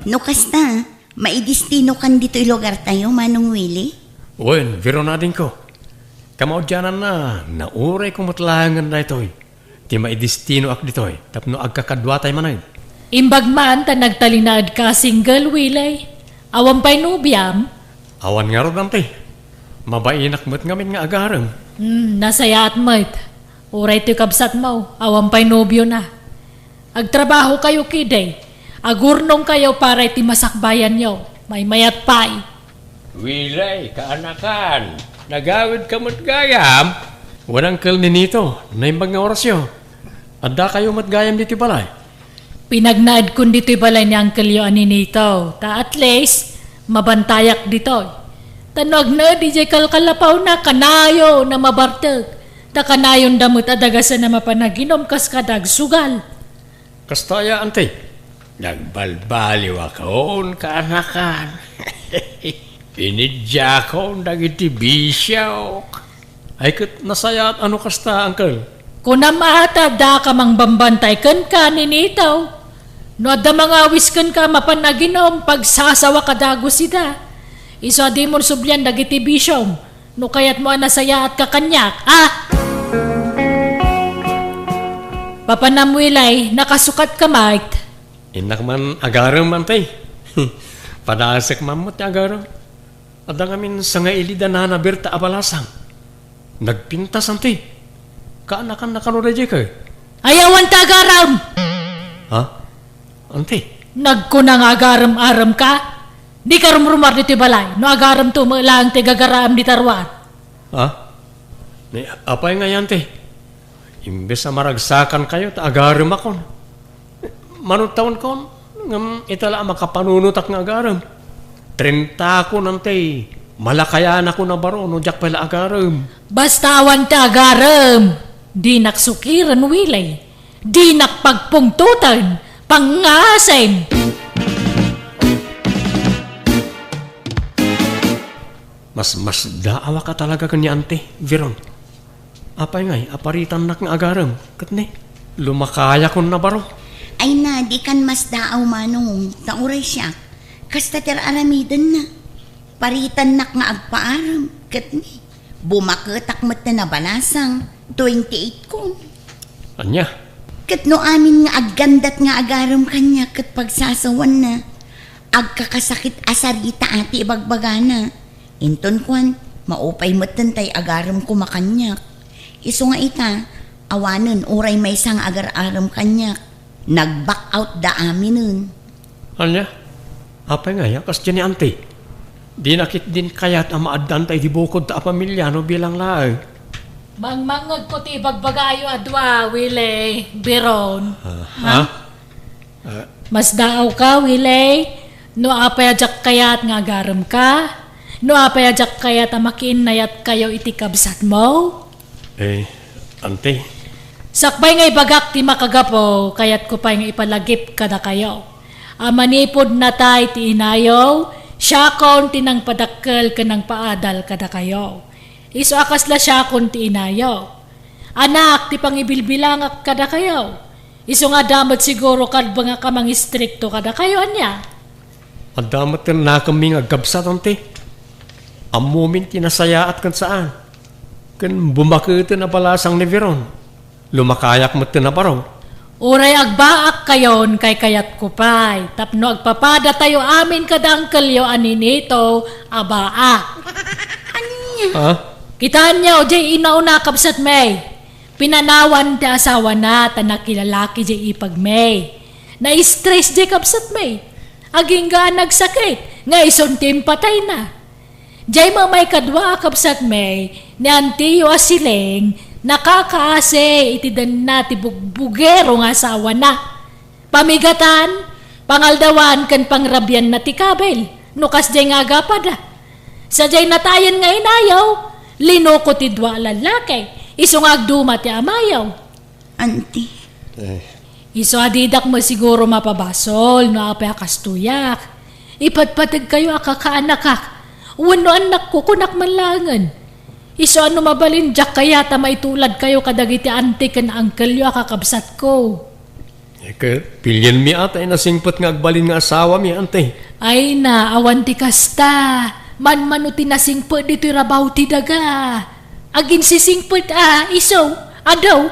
No kasta, maidistino kan dito lugar tayo, Manong Willie? Wen, viro na din ko. Kamaudyanan na, nauray ko matlangan na ito'y. Di maidistino ak dito'y, tapno agkakadwa tayo manay. Imbag man ta nagtalinaad ka single, Willie. Awan pa'y nubyam. Awan nga ron ante. Mabainak mo't ngamin nga agarang. Nasaya at mo't. Uray to'y kabsat mo, awan pa'y nobyo na. Agtrabaho kayo kiday. Agurnong kayo para iti masakbayan nyo. May mayat pa'y. Wilay, kaanakan. Nagawid ka mo't gayam. Walang kal ni nito, naimbag nga orasyo. Adda kayo mo't gayam dito balay. Pinagnaad kun dito'y balay ni Uncle Yo ani nito. Ta at least, mabantayak dito'y. Tanog na, DJ kalkalapaw na kanayo na mabartag. Ta kanayon damot adagasan na mapanaginom kas kadag sugal. Kastaya ante. Nagbalbaliw akon kaanakan. Pinidya ko dagiti bisyaw. Ay kat nasaya at ano kasta, uncle? Kuna maata da ka mang bambantay kan ka ninitaw. No da mga wiskan ka mapanaginom pagsasawa ka dago sida. Iso di mo subyan dagiti bisyom. No kayat mo nasaya at kakanyak. Papanamwilay, nakasukat ka, Mike. Inak man agaram man tay. Padasak mamot agaram. Ada ngamin sa nga ilida na nabirta abalasang. Nagpintas ante. Kaanakan na kanuradya ka. Ayawan ta agaram! Ha? Ante? Nagkunang agaram-aram ka? Di ka rumrumar dito balay. No agaram to mo lang ti gagaraam di tarwan. Ha? Apay nga yan te. Imbes na maragsakan kayo, ta agaram akon. Manong taon kon, ngam itala makapanunutak nga agaram. 30 ako nante, malakayan ako na baro, no jak pala agaram. Basta awan ta agaram. Di naksukiran, Wilay. Di nakpagpungtutan, pangasim. Mas daawa ka talaga kanya ante, Veron. Apay ngay, aparitan nak nga agaram. Katne, lumakaya ko na baro. Ay na, di kan mas daaw, Manong. Tauray siya. Kasta aramidan na. Paritan nak nga agpaaram. Katni, bumaketak mat na nabalasang. 28 ko. Anya? Katno amin nga aggandat nga agaram kanya kat pagsasawan na. Agkakasakit asarita ati ibagbagana. Inton kwan, maupay matan tay agaram kumakanyak. Iso nga ita, awanan uray may sang agar-aram kanyak. Nag-back out da amin nun. Anya? Apay nga ya, kas dyan ni ante. Di nakit din kaya't ang maaddan tayo di bukod ta pamilyano bilang laang. Mangmangod ko ti bagbagayo adwa, Wilay. Biron. Mas daaw ka, Wilay. No apayajak kayat nga agaram ka. No apayajak kayat amakin nayat kayo itikabsat mo. Ante. Sakbay nga ibagak ti makagapo, kayat ko pa nga ipalagip kada kayo. Manipod na tay ti inayaw, siya kon tinang padakkel kanang paadal kada kayo. Iso akasla siya kon ti inayaw. Anak ti pangibilbilangak kada kayo. Iso nga damat siguro kad ba nga kamang istrikto kada kayo anya. Adamat ka na kami nga gabsat ante. Amumin tinasayaat kan saan. Kan bumakita na palasang ni Veron. Lumakayak mo na baro. Uray agbaak kayon kay kayat kupay. Tapno agpapada tayo amin kadangkel yo aninito abaa. Ha? Kitaan niya o jay inauna kapsat may. Pinanawan ti asawa na tanakilalaki jay ipag may. Na-stress jay kapsat may. Aging ga nagsakit. Nga isuntim patay na. Jay mamay kadwa kapsat may. Ni antiyo asileng. Nakakaase itidan na ti bugbugero nga asawa na. Pamigatan, pangaldawan kan pangrabyan na ti kabel. Nukas jay nga agapada. Sa jay natayan nga inayaw, linoko ti dwa lalaki. Iso nga agduma ti amayaw. Auntie. Iso adidak mo siguro mapabasol, no apay akastuyak. Ipatpatag kayo akakaanakak. Wano anak ko kunak manlangan. Iso ano mabalin jak kaya ta maitulad kayo kadagiti ante kan uncle yo kakabsat ko. Pilyan mi atay nasingpot nga agbalin nga asawa mi, ante. Ay na, awan ti kasta. Man ti nasingpot dito rabaw ti daga. Agin sisingpot iso, adaw.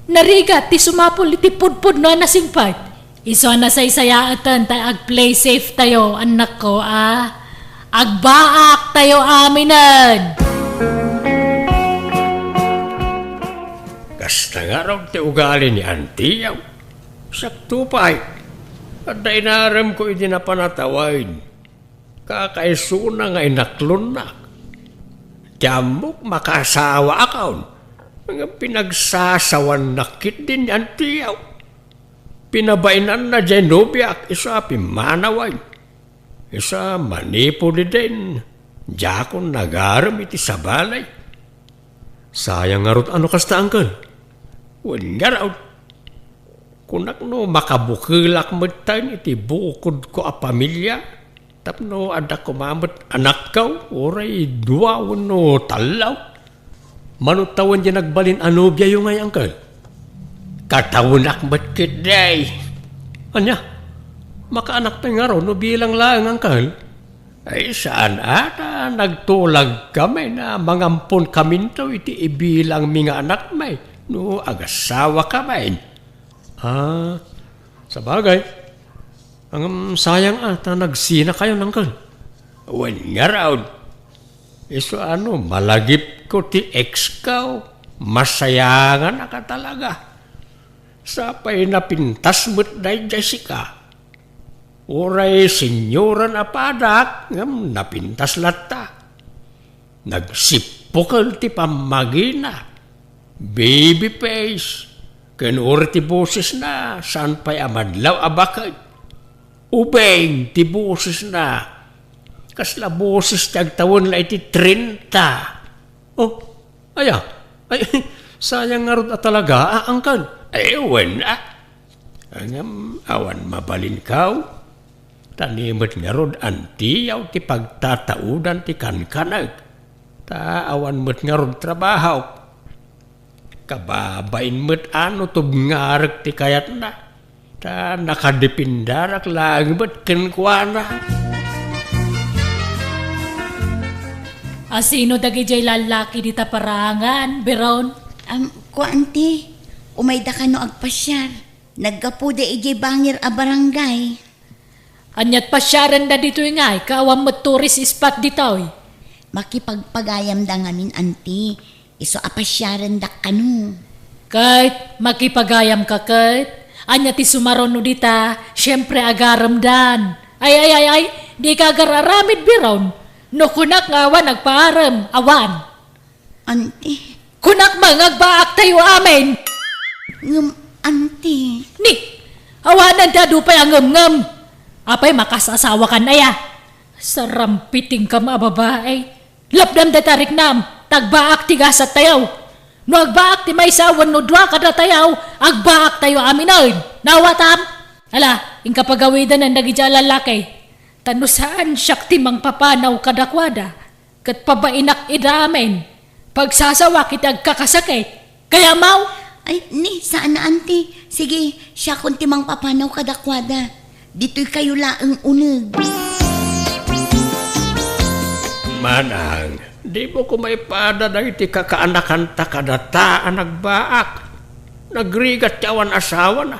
Narigat ti sumapol ti pudpud no nasingpot. Iso na saysayaatan tayo ag-play safe tayo, anak ko Agbaak tayo aminan. Kasta nga raw ti ugali ni Antiyaw. Sakto pa ay. At dainaram ko iti na panatawain. Kakaisuna nga inaklunak. Tiyamok makasawa akaon. Mga pinagsasawan nakit din ni Antiyaw. Pinabainan na Genobiak isa pimanaway. Isa manipuli din. Diyakon nagaram iti sabalay. Sayang nga rot ano kasta angkel. Nga raw. Kunak no makabukilak magtan iti bukod ko a pamilya. Tapno ada kumamot anak kaw. Oray dua no talaw. Manutawan dyan nagbalin anobya yung ngay angkel. Katawunak matkit day. Anya? Makaanak pa nga raw no bilang lang angkel. Ay saan ata nagtulag kami na mangampon kami to iti ibilang mga anak may. No agasawa kami. Sa bagay. Ang sayang ata nagsina kayo nangkel. Wan nga raw. Iso malagip ko ti ex kaw. Masayangan na ka talaga. Sapay napintas mo't day Jessica. Uray senyora na padak, napintas lata. Nagsipukal ti pamagina. Baby face. Kanur ti boses na, saan pa'y amadlaw abakay. Ubeng ti boses na. Kasla boses tagtawon la iti 30. Oh, ay, sayang nga rin talaga, angkan. Ay, wala. Awan mabalin kaw. Tanimot nga ron Antiyaw ti pagtataudan ti kankanag. Awan mo't nga ron trabaho. Kababain mo't tubngarag ti kayat na. Nakadipindarak lang mo't kenkwana. Sino dagi jay lalaki di taparangan, Beron? Kuanti, umayda ka no agpasyar. Naggapuda ijay bangir a barangay. Anyat pasyaran da dito ngay, kaawam mo tourist spot dito. Makipagpagayam da ngamin, anti. Iso apasyaran da kanu. Kahit makipagayam ka kahit, anyat isumaron no dita, syempre agaram dan. Ay, di ka agararamid biron. No kunak nga awan nagpaaram, awan. Anti. Kunak mangagbaak tayo amin. Anti. Ni, awanan da dupay ang ngam. Apay makasasawa ka na ya. Sarampiting ka mababae. Lapdam da tarik nam. Tagbaak tigasat tayaw. No agbaak ti may sawan no dwa kada tayaw. Agbaak tayo aminaw. Nawatam. Ala, inkapagawidan ang nagidya lalaki. Tano saan siyak timang papanaw kadakwada. Kat pabainak idamen. Pagsasawa kita agkakasakit. Kaya mau. Ay, ni, saan na, anti? Sige, siya kung timang papanaw kadakwada. Dito'y kayo laang uneg. Manang, di mo ko may pada na iti kakaanakan ta kadataan nagbaak. Nagrigat yawan asawa na.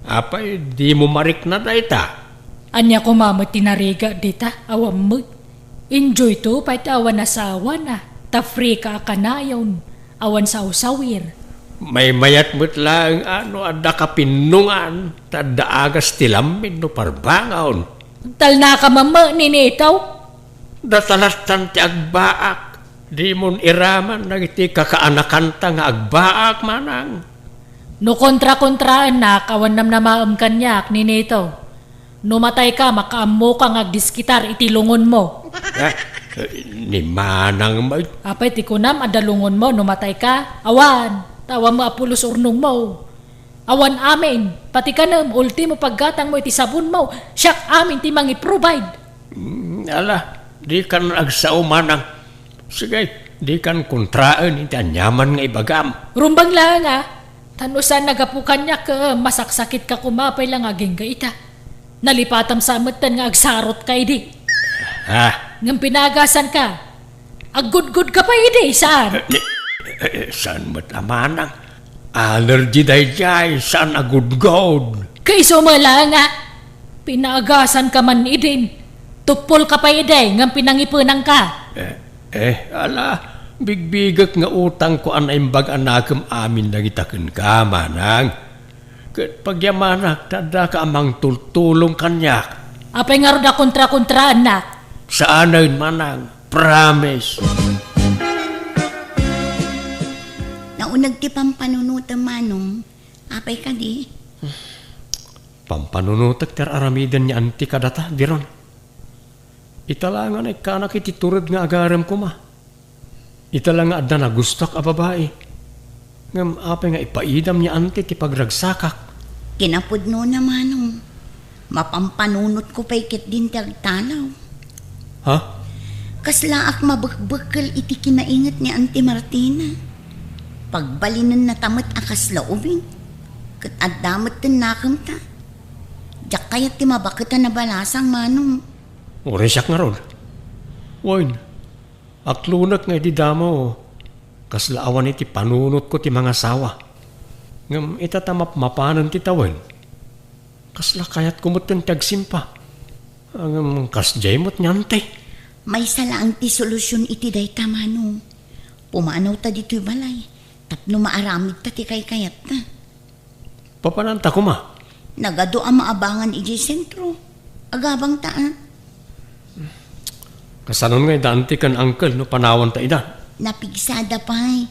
Apay, di mo marik na dayta. Anya ko mamot tinariga dita, awam mo. Enjoy to, pa'y awan asawa na. Ta-free ka kanayon, awan sa usawir. May mayat mo't lang ada kapinungan, tadaagas tilamin no parbangaon. Tal na ka mama ninitaw? Datalatan ti agbaak, di mon iraman nagiti kakaanakanta nga agbaak manang. No kontra-kontraan na, kawan nam na maam kanyak ninitaw. No matay ka, makaammo ka ngagdiskitar itilungon mo. Ni manang may... Apay ti kunam adalungon mo, no matay ka, awan. Tawa mo apulos urnong mo. Awan amin. Pati ka na, ultimo paggatang mo iti sabon mo. Siyak amin ti mangi provide. Ala, di kan agsao manang. Sige, di kan kontraan iti anyaman nga ibagam. Rumbang lang Tanusan nagapukan niya ka, masaksakit ka kumapay lang aging ka ita. Nalipatam sa amatan nga agsarot ka idi. Ha? Ngam pinagasan ka. Agud-gud ka pa idi, saan? Saan mo't amanang? Allergy day jay, saan agud-god? Kay sumala nga. Pinagasan ka man idin. Tupol ka pa idi, ngam pinangipunang ka. Ala, bigbigak nga utang ko an imbag anakam amin na itaken ka, manang. Kat pagyamanak, tada ka amang tultulong kanyak. Apay nga roda kontra-kontra, anak. Saan na yun, manang? Promise. Naunag ti pampanunutan manong, apay ka di. Pampanunutak ter aramidan ni anti kadata, diron. Italangan ay kanak ititurad nga agaram ko ma. Italang nga adda na gustak a babae. Ngam apay nga ipaidam niya anti ti pagragsakak. Kinapudno na manong, mapampanunot ko pa'y kit din tagtalaw. Ha? Kaslaak mabagbakal iti kinaingat ni Auntie Martina. Pagbalinan na tamat akas laubin. Kat addamat tin nakam ta. Diyak kayat ti mabakita na balasang manong. Oresyak nga ron. Wain, aklunak nga di damo. Kaslaawan iti panunot ko ti mga sawa. Ngam itatamap mapanan ti tawen. Kasla kayat kumutin tagsimpa. Ngam kasjay mo't nyante. May salaang ti solusyon iti day ta manong. Pumanaw ta dito'y balay. Tapno maaramid ta ti kay kayat ta. Papananta ko ma. Nagado ang maabangan iti sentro. Agabang ta Kasanon nga idanti kan uncle no panawan ta ida. Napigsada pa'y.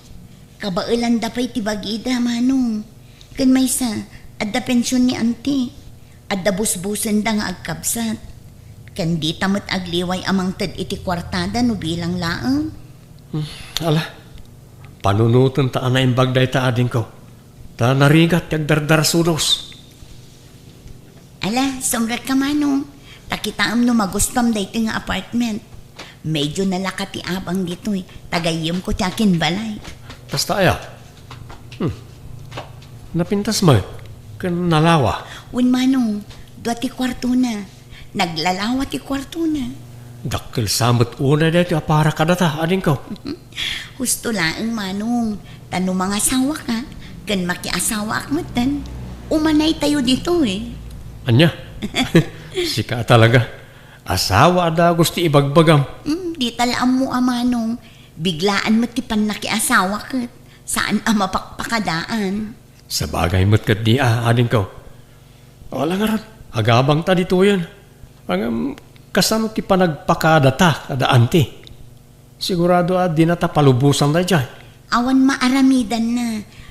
Kabailan da pa'y tibagida, manong. Kan may sa, adda pensyon ni auntie. Adda busbusen da nga agkabsat. Kan di tamat agliway amang tad iti kwartada no bilang laang. Ala, panunutan ta na imbagday ta ading ko. Ta narigat yagdardar sudos. Ala, sumrat ka manong. Takitaam no magustam da iti nga apartment. Medyo nalakati abang dito eh. Tagayim ko tiyakin balay. Basta aya. Napintas mo kan nalawa. Win manong, doa ti kwarto na. Naglalawa ti kwarto na. Dakil samot una dito para kadata ading ko. Husto laang manong. Tano mga asawa ka. Kan makiasawa akmatan. Umanay tayo dito eh. Anya? Sika talaga. Asawa ada gusto ibagbagam. Di talaan mo amanong. Biglaan mo ti pan nakiasawa kat. Saan ang mapakpakadaan? Sa bagay mo't kat di ading ko. Wala nga ron. Agabang ta dito yan. Ang kasano ti panagpakadata kada anti. Sigurado di na ta palubusan na dyan. Awan maaramidan na.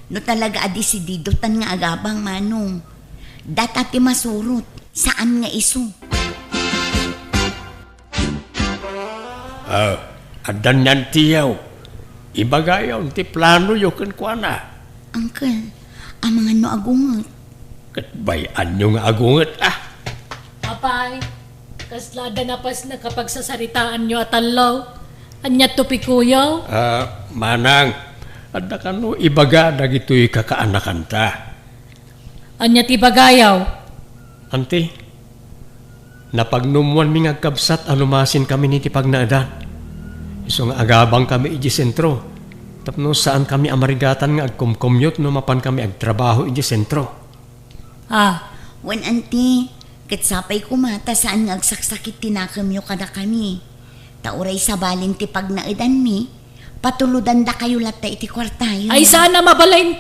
No talaga adisidido tan nga agabang manong. Data ti masurot. Saan nga iso? Adan yan tiyaw. Ibagayaw ti plano yo kan kuana. Uncle, ang mga no agungot. Katbayan nyo nga agungat Apay, kaslada na pas na kapag sasaritaan nyo at alaw. Anya tupikuyaw. Manang, ada ka no ibaga na gito'y kakaanakan ta. Anya tibagayaw. Ante, napagnumuan mi nga kabsat alumasin kami ni tipagnaadan. Iso nga agabang kami iji sentro. Tapno saan kami amarigatan nga agkumkumyot no mapan kami agtrabaho iji sentro. Wan auntie, katsapay kumata saan nga agsaksakit tinakamyo kada kami. Tauray sa balin ti pagnaidan mi, patuludan da kayo lata iti kwartayo. Ay sana mabalain.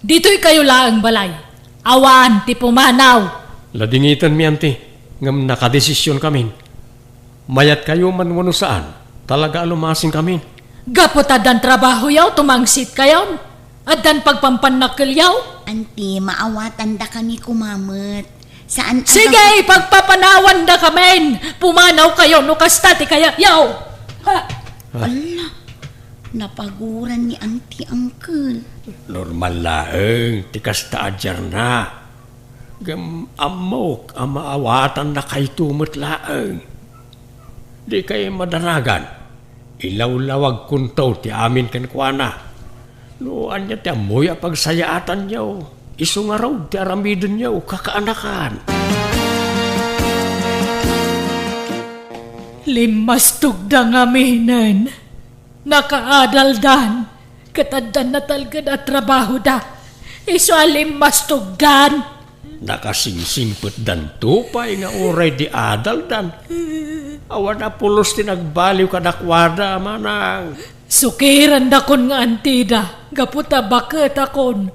Dito'y kayo laang balay. Awan ti pumanaw. Ladingitan mi ante, ngam nakadesisyon kami. Mayat kayo man wano saan. Talaga alumasin kami. Gapot adan trabaho yaw, tumangsit kayaw. Adan pagpampanakil yaw. Auntie, maawatan da kami kumamot. Saan Sige, pagpapanawan da kamen. Pumanaw kayo, no kastati kaya yaw. Ha? Ala, napaguran ni auntie uncle. Normal laeng, tikas taadjar na. Gam amok, amaawatan na kay tumot laeng. Di kayo madaragan. Ilaw-lawag kuntaw ti amin kan kuana. Noan niya ti amoy a pagsayaatan niya. Iso nga raw ti aramidon niya kakaanakan. Limas tugda nga minan. Nakaadaldan. Kataddan na talgad at trabaho da. Iso limas tugdan. Nakasingsingpet dan tupay nga oray di adal dan. Awan na pulos ti nagbaliw kadakwada manang. Sukiran da kon nga antida. Gaputa bakit akon.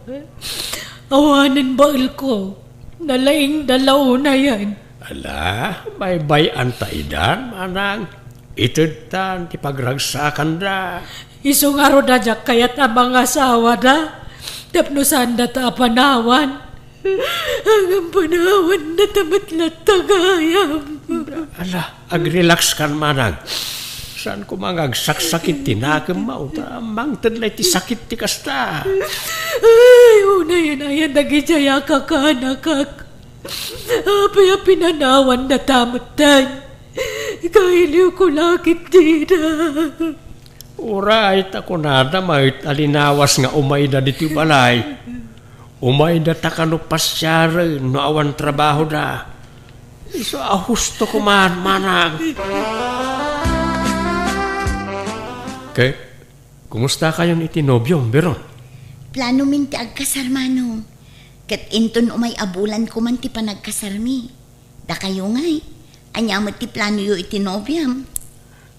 Awanin bail ko. Nalaing dalaw na yan. Ala, may bayan ta idan manang. Itid tan ti pagragsakan da. Iso nga ro da jak kayat ang mga asawa da. Tapnusan da ta panawan. Ang panawan na tamatlat tagayam. Ala, agrelax kan manang. Saan ko mangagsaksakit tinagam mo? Mangtad lay ti sakit ti kasta. Ay, una yan ayan nagijaya kakanakak. Apay pinanawan na tamatan. Kailiw ko lakit dida. Uray, tako nada may alinawas nga umay na dito balay. Umay na takano pasyari no awan trabaho da. Iso ahusto ko manang. Okay, kumusta kayo ni tinobyong, Beron? Plano min ti agkasarmano. Kat inton umay abulan ko man ti panagkasarmi. Da kayo ngay. Anyamat ti plano yu itinobyam.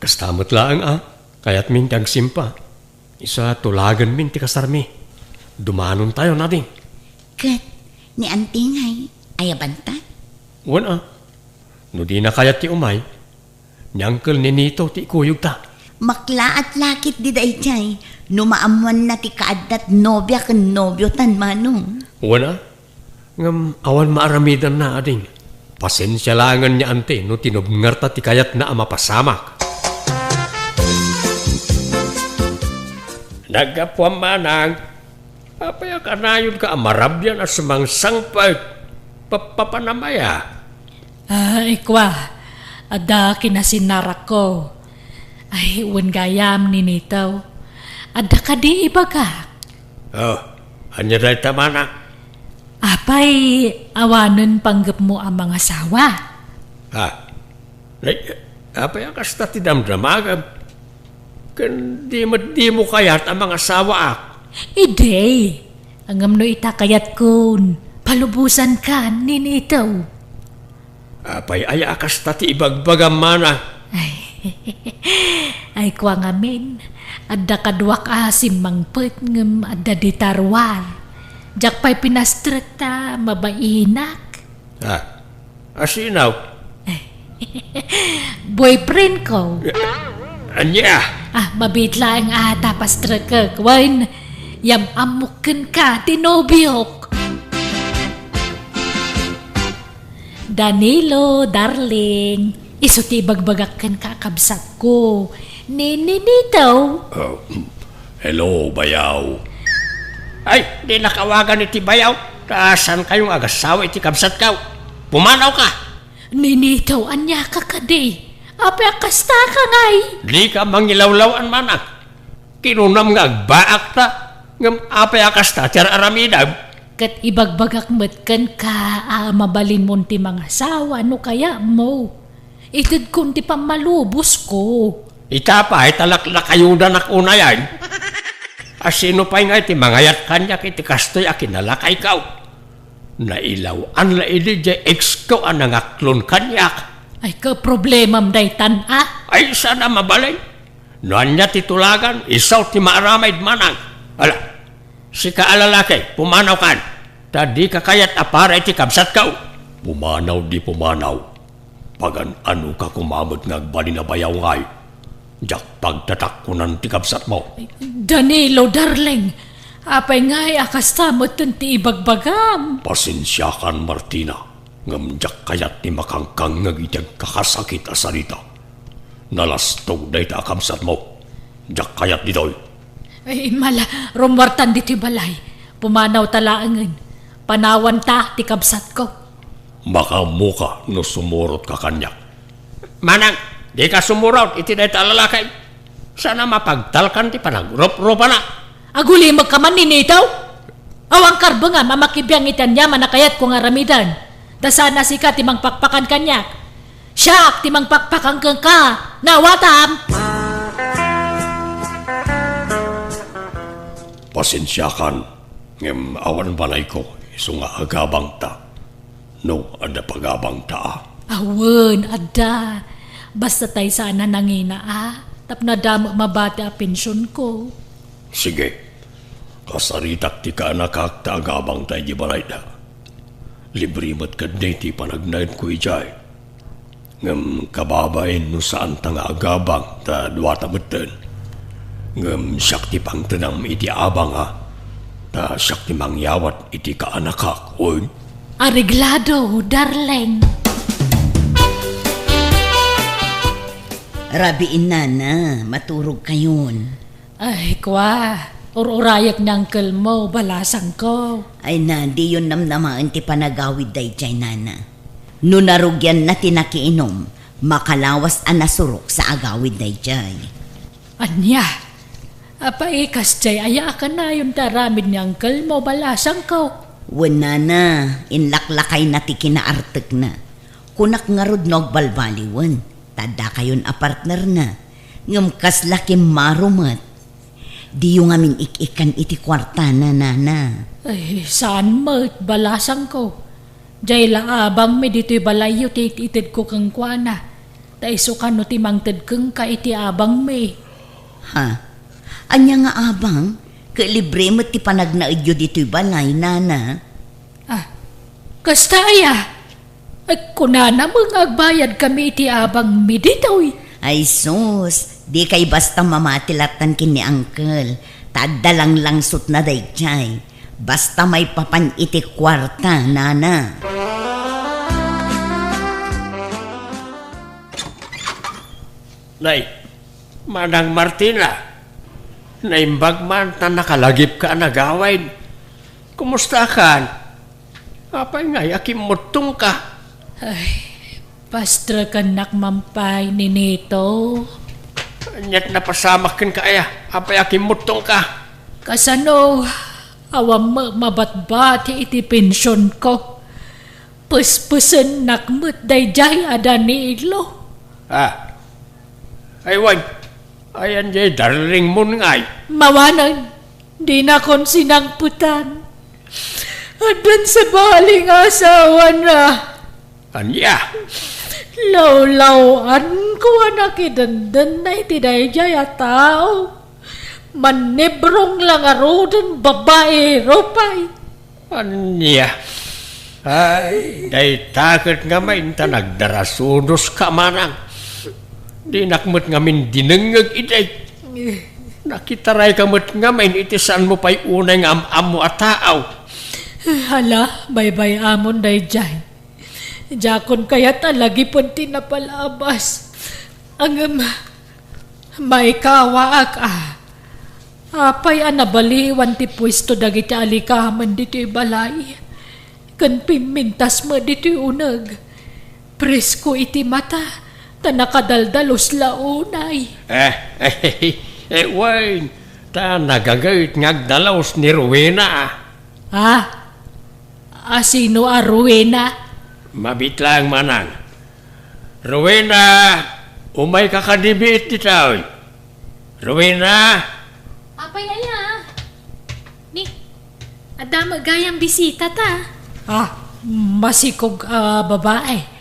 Kastamot lang Kaya't min ti agsimpa. Isa tulagan min ti kasarmi. Dumanon tayo natin. Kat ni antingay ayabanta. Wan no di na kayat ti umay. Ni Uncle ni Nito ti kuyog ta. Makla at lakit di day chay. Numaamuan na ti kaadat nobya kan nobyo tan manong. Wana, ngam awan maaramidan na ading. Pasensya langan niya ante no tinubngar ta ti kayat na amapasamak. Nagkapuan manang, apaya kanayon ka amarabyan at sumangsangpag papanamaya. Ikwa, ada kinasinarak ko. Ay, uwan gayam ni Nitaw. Ada ka di ibaga. Anya dahi ta manang. Apay, awanan panggap mo ang mga sawa. Apaya kasta ti damdamagam. Kan di mo kayat ang mga sawa Ide, ang amno itakayat kun. Palubusan ka ni Nitaw. Apay ay kasta ti ibagbagam manang. Ay kwa ngamin, adda kadwak asim mangpet ngem adda di tarwar. Jak pa'y pinastrekta mabainak. Asinaw? Boyfriend ko. Anya? Mabitla ang ata pastreka kwan. Yam amukin ka, tinobyok. Danilo, darling. Isuti bagbagakan kakabsat ko. Nitaw. Hello, bayaw. Ay, di nakawagan iti bayaw. Saan kayong agasawa iti kabsat ka? Pumanaw ka. Nitaw, anya ka kadi. Apay kasta ka ngay. Di ka mangilawlawan manak. Kinunam nga agbaak ta. Ngam apay kasta tiyar aramidab. Kat ibagbagak matkan ka mabalin mo ti mga asawa. Ano kaya mo? Itid kung di pa malubos ko. Itapa, talaklak kayo na nakunayan. Asino pa'y nga iti mangayat kanya kiti kastoy akinalakay kaw. Nailaw, an laili jay ex ko ang nangaklon kanyak. Ay ka problemam daytan Ay sana mabalay. Noan niya titulagan, isaw ti maaramayd manang. Ala, si kaalalakay, pumanaw kan. Tadi kakayat apara iti kabsat kaw. Pumanaw di pumanaw. Pagan ano ka kumamot ngagbali na bayaw ngay. Jak pagtatak ko ng tikabsat mo. Danilo, darling. Apay ngay akastamot ti ibagbagam. Pasensya kan, Martina. Ngamjak kayat ni makangkang ngagitag kakasakit asarita. Nalastog day ta akabsat mo. Jak kayat ditoy. Ay mala, rumwartan diti balay. Pumanaw talaangan. Panawan ta tikabsat ko. Makamuka no sumurot ka kanya. Manang, di ka sumurot, iti dahi talalakay. Sana mapagtalkan ti panag-rop-ropa na. Aguli magkaman ninitaw? Awang karbo nga mamakibiyang itan niya manakayat ko nga ramidan. Da sana si ka timang pakpakan kanya. Siya timang pakpakan kang ka. Nawatam! Pasensyakan, ngem awan balay ko, iso nga agabang ta. No, ada pagabang ta. Awan, ada. Basta tay sana nangina Tapna damo mabati a pensyon ko. Sige, kasaritak ti ka nakakta agabang tayo di balay na. Libre mat kadne ti panagnaid ko ijay. Ngem kababain no saan ta nga agabang ta duwata meten. Ngem siyak ti pang tenang iti abang ta siyak ti mangyawat iti kaanakak, oy. Ariglado, darling. Rabiin na, maturog kayon. Ay, kwa. Ururayak ng uncle mo, balasang ko. Ay na, di yun namnamaan ti panagawid day jay nana. No narugyan na tinakiinom, makalawas ang nasurok sa agawid day jay. Anya, apa ikas jay, aya ka na yung taramid ni uncle mo, balasang ko. Wala na, inlaklakay na ti kinaartek na. Kunak nga rudnog balbaliwan, tada kayon a partner na. Ngam kas laki marumat. Di yung amin ikikan iti kwarta na nana. Ay, saan mo, balasang ko. Jay la abang mi dito'y balayo ti itid ko kang kwana. Taiso ka no ti mangtid kang ka iti abang mi. Ha? Anya nga abang? Libre mo ti panagnaidyo dito'y balay, nana. Kasta aya. Ay kunana mong agbayad kami iti abang mi dito'y. Ay sus, di kay basta mamatilatan kini uncle. Tadalang langsot na dayjay. Basta may papan iti kwarta, nana. Nay, Manang Martina. Naimbag man ta nakalagip ka nagawain. Kumusta kan? Apay nga, yakimutong ka. Ay, pastra ka nakmampay ni Nito. Anyat napasamak kan ka aya. Apay yakimutong ka. Kasano, awam mabatbat iti pensyon ko. Puspusen nakmut dayjay ada ni ilo. Ay wan. Ayan jay darling mo ngay. Mawanan, di na kon sinangputan. Adan sa baling asawa na. Anya? Law-lawan ko nakidandan na iti dayjay a tao. Manibrong lang arudan babae ropay. Anya? Ay, day takot nga main ta nagdarasunos ka manang. Di nakmut ngamin dinengeg iday. Nakitaray kamut ngamin iti saan mo pa'y unay nga am-amo at taaw. Hala, baybay amon dayjay. Jakon kaya talagi pun tinapalabas. Ang may kawaak Apay nabaliwan ti pwesto dagiti alikaman dito'y balay. Kan pimintas mo dito'y unag. Presko iti mata. Ta nakadaldalos launay. Wayne, ta nagagayit ngagdalaos ni Rowena. Sino a Rowena? Mabitlang manang. Rowena, umay kakadibit ti tao. Rowena. Apay aya. Ni, ada magayang bisita ta. Masikog babae.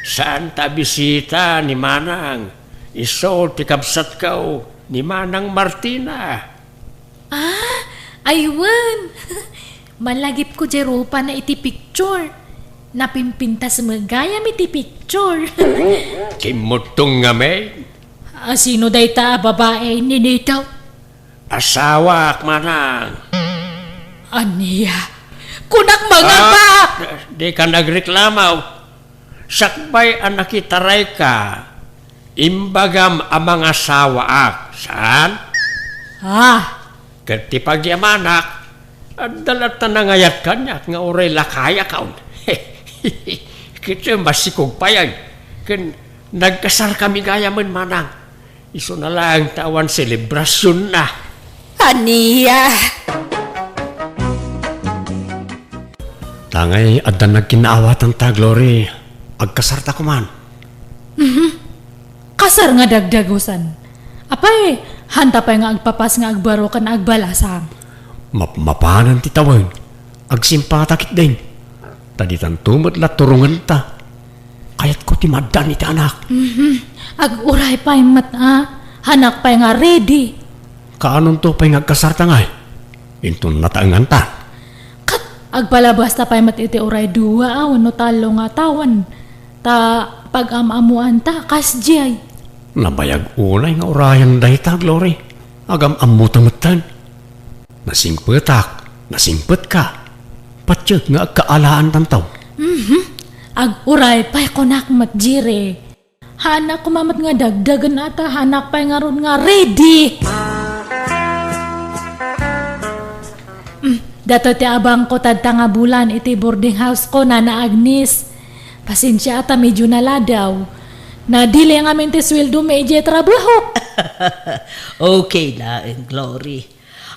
Saan ta bisita ni Manang? Iso ti kabsat kao ni Manang Martina. Aywan. Malagip ko jeropa na iti picture. Napimpintas magayam iti picture. Kimutong nga may. Sino day ta babae ni Nito? Asawa Manang. Aniya. Kunak mga ba? Di ka nagreklamaw. Sakbay ang nakitaray ka, imbagam ang mga sawaak. Saan? Kati pagyamanak, at dalata na ngayat kanya, nga uray lakaya kaon. Kita masikog pa yan. Kan nagkasar kami gaya man manang. Iso na lang tawan selebrasyon na. Ania. Tangay, adan nagkinaawatan ta, Glory. Agkasarta ko man. Kasar nga dagdagusan. Apay, hanta pa nga agpapas nga agbaro kan agbalasang. Mapanan ti tawag. Agsimpatakit din. Taditan tumot la turungan ta. Kayat ko ti madan iti anak. Aguray pa yung hanak pa nga ready. Kaanon to pa yung agkasarta nga. Intun nataangan ta. Kat, agpalabas ta pa yung iti uray duwa awan no talo nga tawan. Ta pag-amamuan ta, kasjay. Nabayag unay nga orayan dahi ta, Glory. Agam amutamatan. Nasimpet ka. Patyag nga agkaalaan tantaw. Aguray pa ko nakmat jire. Hanak kumamat nga dagdagan ata, hanak pa nga ron nga ready. Dato ti abang ko tadta nga bulan iti boarding house ko na Agnes. Pasensya ata medyo naladaw. Nadili nga amin ti sweldo medyo trabaho. Okay na, Glory.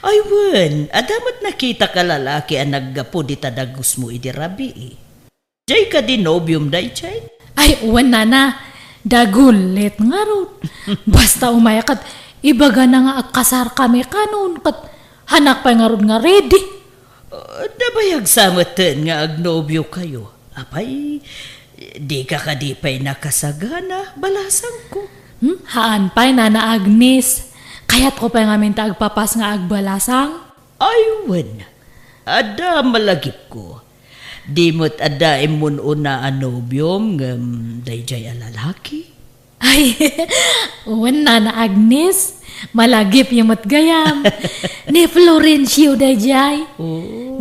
Ay, wen, adamat nakita ka lalaki ang naggapo di tadagus mo idi rabi eh. Jay ka di nobium day, chay? Ay, uwan na. Dagulit nga ron. Basta umayakat, ibaga na nga agkasar kami kanon. Kat hanak pa nga ron nga ready. Nabayag samatan nga agnobyo kayo. Apay, di ka kadipay nakasagana, balasang ko. Haan pa'y Nana Agnes. Kaya't ko pa nga minta agpapas nga agbalasang. Aywan, ada malagip ko. Di mo't ada imun una anobyom ngam dayjay alalaki. Ay, uwan Nana Agnes. Malagip yung matgayam. Ni Florencio dayjay.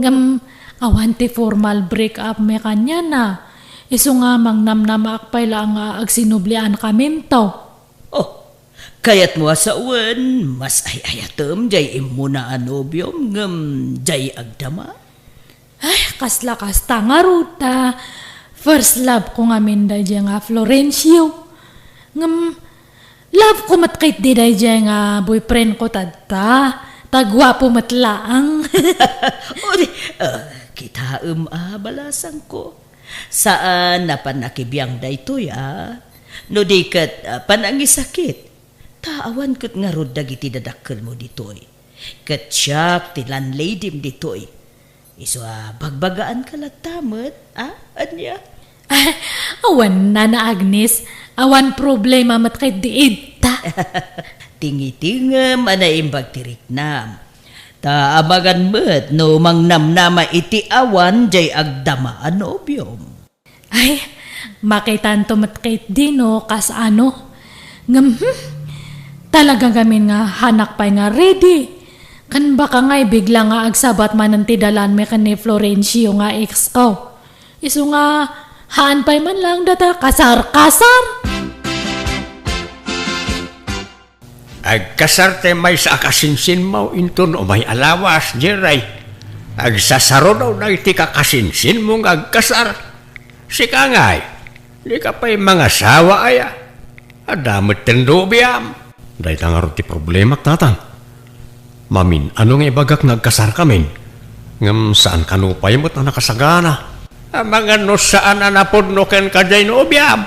Ngam awanti formal break up me kanya na. Iso nga mangnamnama akpay lang nga agsinublian kami to. Oh, kayat mo sa uwan, mas ayatem jay imuna anobyom ngam jay agdama. Ay, kasla kasta nga ruta. First love ko nga minda dyan nga Florencio. Ngam, love ko matkait di dyan nga boyfriend ko tadta. Tagwapo matlaang. Uri, kita balasang ko. Saan na panakibiyang dayto ya? No di kat panangisakit. Taawan kat nga rod dagiti dadakkel mo ditoy. Kat siyak ti landlady ditoy. Iso bagbagaan ka latamet, anya? Awan Nana Agnes, awan problema matkait diid ta. Tingitingam anaimbag tiriknam. Ta abagan met no mangnamnama iti awan jay agdama anobyom. Ay, makitanto matkait din no, kas ano. Ngam, talaga gamin nga hanak pa nga ready. Kan baka nga'y bigla nga agsabat man ng tidalan me kan ni Florencio nga ex ko. Iso nga, haan pa'y man lang data kasar-kasar. Agkasarte may sa akasinsin mo inton o may alawas, Jeray. Agsasaro daw na iti kakasinsin mong agkasar. Sika nga'y, di ka pa'y mga sawa aya. Adamot tendo biyam. Dahil tangarot ti problema tatang. Mamin, ano nga ibagak nagkasar kami? Ngam saan kanupay mo't na nakasagana? Mga no saan anapod no ken kajay no biyam?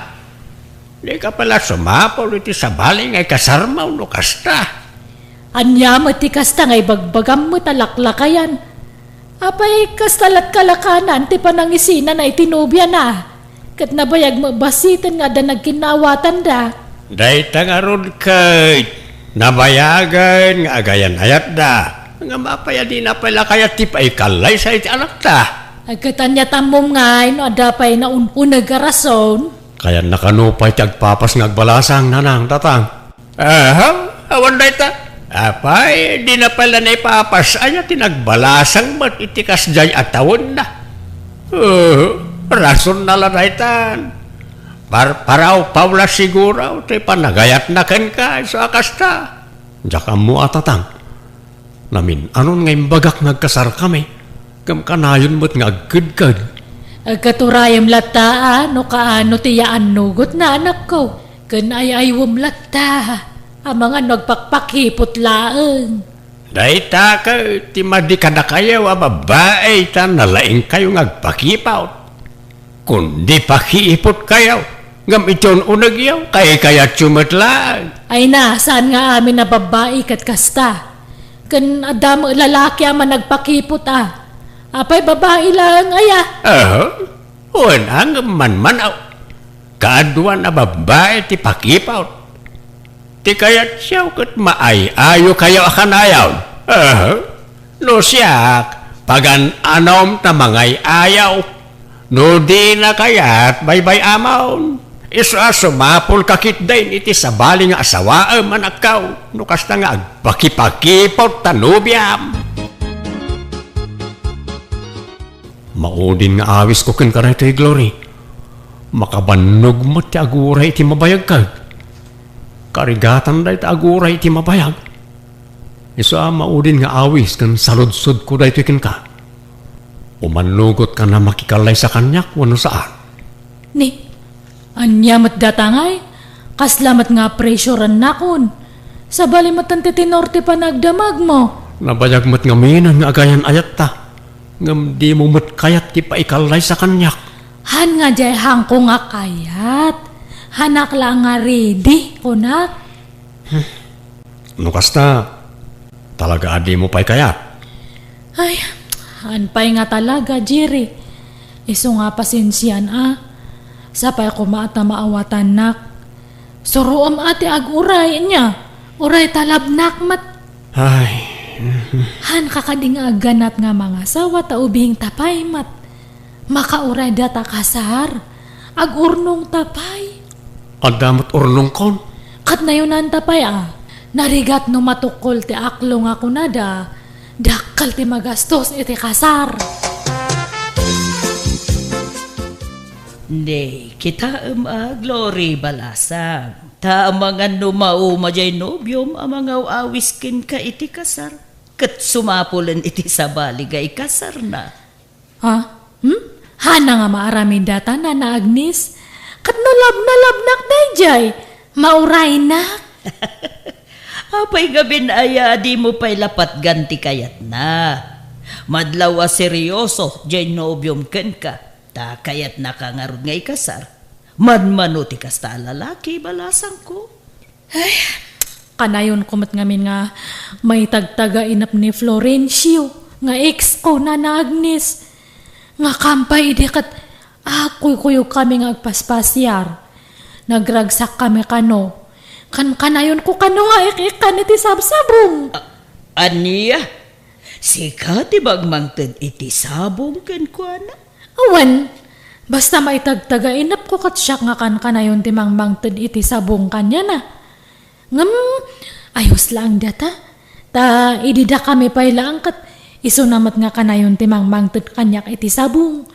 Di ka pala sumapol iti sabaling ay kasarmaw no kasta. Anya mo ti kasta nga'y bagbagam mo talaklakayan. Apay kastalat kalakanan ti panangisina na itinubya na. Kat nabayag mo basitan nga da nagkinawatan da. Day tangarod kay nabayagan nga agayan ayat da. Nga mapaya di na pala kaya tip ay kalay sa iti anak ta. Agkatanya tamom nga'y no adapay na unag rason. Kaya nakanupay ti agpapas nga agbalasang nanang tatang. Awan day ta. Apay, di na pala na ipapas aya tinagbalasang mat itikas jay atawon na. Rason na lang daytan. Paraw Paula siguro te panagayat na ken ka sa akasta. Jaka mo atatang. Namin anon nga imbagak nagkasar kami. Kam kanayon mo't nga agkudkad. Agkaturayam lata no kaano tiyaan nugot na anak ko. Kan ayaywam lata. Ang mga nagpakpakhipot laeng. Dahita ka, ti madikada kayo, babae, ta nalaing kayo ngagpakipaw. Kundi pakiipot kayo, ngam iton unag yaw, kaya tsumatlaan. Ay na, saan nga amin na babae kat kasta? Kan adam lalaki ang nagpakipot Apay babae lang aya. Unang man-manaw. Kaaduan na babae ti pakipaw. Ti kayat siyaw kat maay-ayo kayo akan ayaw. No siyak, pagan anom ta mangay ayaw. No di na kayat baybay amaw. Isa sumapol kakit dain iti sabali nga asawa manakaw. No kasta nga agpakipakipot tanubiam. Maudin nga awis ko ken karay ti Glory. Makabanog mo ti aguray ti mabayag kag. Karigatan day ti aguray ti mabayag. Isa maudin nga awis ken saludsod ko day ti ken ka. Umanugot ka na makikalay sa kanyak wano saan. Ni, anyamat datangay, kaslamat nga presyoran nakon. Sa balimatan ti tinorte pa nagdamag mo. Nabayag mo't nga minan nga agayan ayat ta. Ngam di mo mo't kayat ti paikalay sa kanyak. Han nga jay hang ko nga kayat. Hanak lang nga ready, kunak. No kasta, talaga adi mo pa'y kayat. Ay, anpay nga talaga, Jerry. Iso nga pasensyan Sapay ko maat na maawatan nak. Suruam ate ag-uray niya. Uray talabnak mat. Ay, Han kakading aganat nga mga sawa ta ubing tapay mat. Makauray data kasar. Ag-urnong tapay. adamot ornong kon. Kat na yun ang tapay Narigat no matukol ti aklo nga kunada. Dakal ti magastos iti kasar. Hindi, kita Glory balasang. Ta mga numauma jay nobyom ang mga awiskin ka iti kasar. Kat sumapulan iti sabali gay kasar na. Hana nga maaramin data na Agnes. Kat nalabnak dayjay. Mauray na. Apay gabin aya di mo pa'y lapat ganti kayat na. Madlaw seryoso jay nobyom ken ka. Ta kayat nakangarod nga ikasar. Manmano ti kasta lalaki balasang ko. Ay, kanayon kumat ngamin nga may tagtaga inap ni Florencio. Nga ex ko na Agnes. Nga kampay kat ako'y kuyo kami nga agpaspasyar. Nagragsak kami kano. Kanayon ko kano nga ikikan iti sabsabong. Aniya, sika ti bagmangtid iti sabong ken kuana. Awan, basta maitagtaga inap ko kat siya nga kanayon ti mangmangtid iti sabong kanya na. Ngam, ayos lang data. Ta idida kami pa'y lang kat isunamat nga kanayon ti mangmangtid kanyak iti sabong.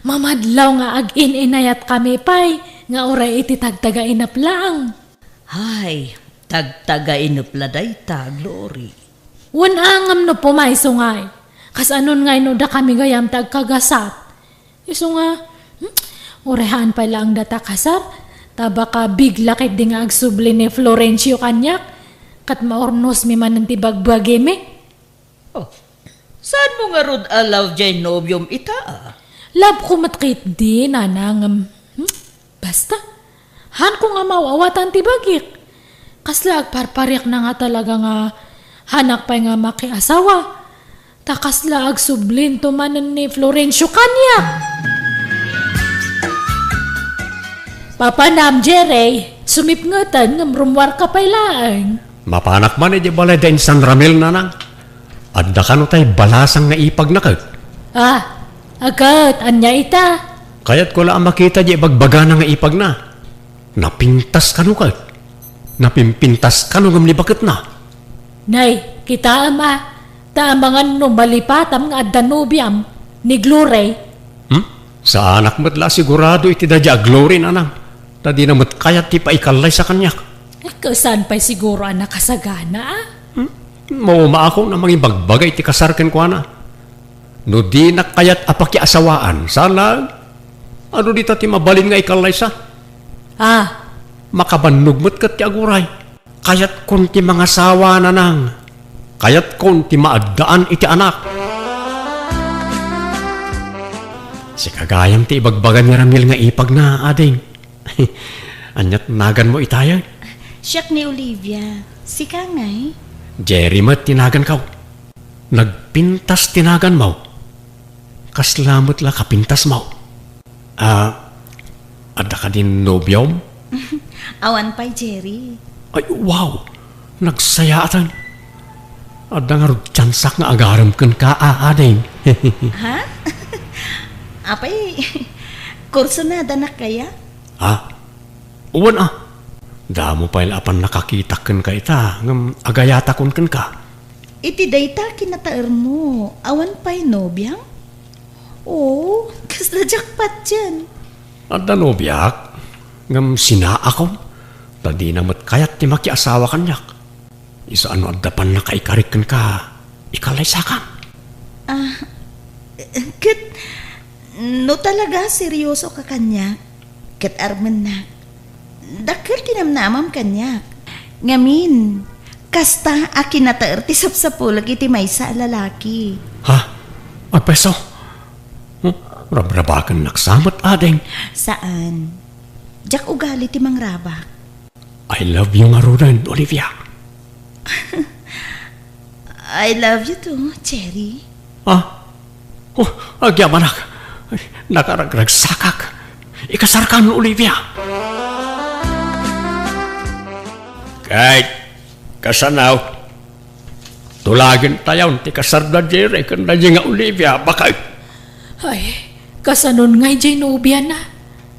Mamadlaw nga ag-in-inayat kami pa'y nga oray iti tagtaga inap lang. Hay, tagtaga inupla dayta, Glory. Wan angam no pumayso ngay. Kas anon ngay no da kami gayam tagkagasat. Iso nga, orehan pa lang data kasar. Taba ka bigla kit di nga agsubli ni Florencio kanyak. Kat maornos mi man ng tibagbagi mi. Oh, saan mo nga rod alaw jay nobyom ita Lab ko matkit di nanangam. Basta. Han ko nga mawawatan tibagik. Kasla agparparyak na nga talaga nga hanak pa nga makiasawa. Takasla agsublin tumanan ni Florencio kanya. Papanam Jerry, sumipngatan ng rumwar ka pailaan. Mapanak man di balay din San Ramil na nang. Adda ka no tay balasang nga ipag na kag. Agad, anya ita. Kayat ko lang makita di bagbaga na nga ipag na. Napintas ka no kag. Napimpintas ka no ngam bakit na. Nay, kita taamangan no malipatam nga danubiam ni Glory. Sa anak mo't la sigurado iti dadya Glory na nang. Tadi na mo't kayat ti paikalay sa kanyak. Saan pa'y siguro anak kasagana Mauma ako na mga bagbagay ti kasarken ko na. No di na kayat apaki asawaan. Sana, ano di ti mabalin nga ikalay sa? Ah, Makabanugmot kat ti aguray. Kayat kun ti mga sawa na nang. Kayat kon ti maagdaan iti anak. Si kagayam ti ibagbagan ni Ramil nga ipag na ading. Anyat nagan mo itayan. Siyak ni Olivia. Si Kangay. Jerry mat tinagan kaw. Nagpintas tinagan mo. Kaslamot la kapintas mo. Ada ka din nobyom? Awan pa'y Jerry. Ay, wow! Nagsayatan. Ada nga rin tsansak nga agaram kan ka aading. Ha? Apay, kurso na danak kaya? Uwan Damo pa apan nakakita kan ka ita. Ngam agayata kun kan ka. Iti dayta kinataer mo. Awan pa'y nobyang? Oo, kasla jackpot dyan. Ada nobyak. Ngam sinaa ko. Tadi namat kayat ti makiasawa kanyak. Isa ano adapan na kaikarik kan ka. Ikalaysakan. Kit, no talaga seryoso ka kanya. Kit arman na. Dakil tinamnamam kanya. Ngamin, kasta akinataer ti sapsapulag iti maysa lalaki. Ha? Ay peso? Rabrabakan naksamat ading. Saan? Jak ugali ti mangrabak. I love you nga rin, Olivia. I love you too, Cherry. Agyaman nak. Nakaragragsakak. Ikasarkan, Olivia. Kahit kasanaw. Tulagin tayo, ti kasarda jere, kanda nga Olivia, bakit? Ay, kasanon ngay jay nobya na.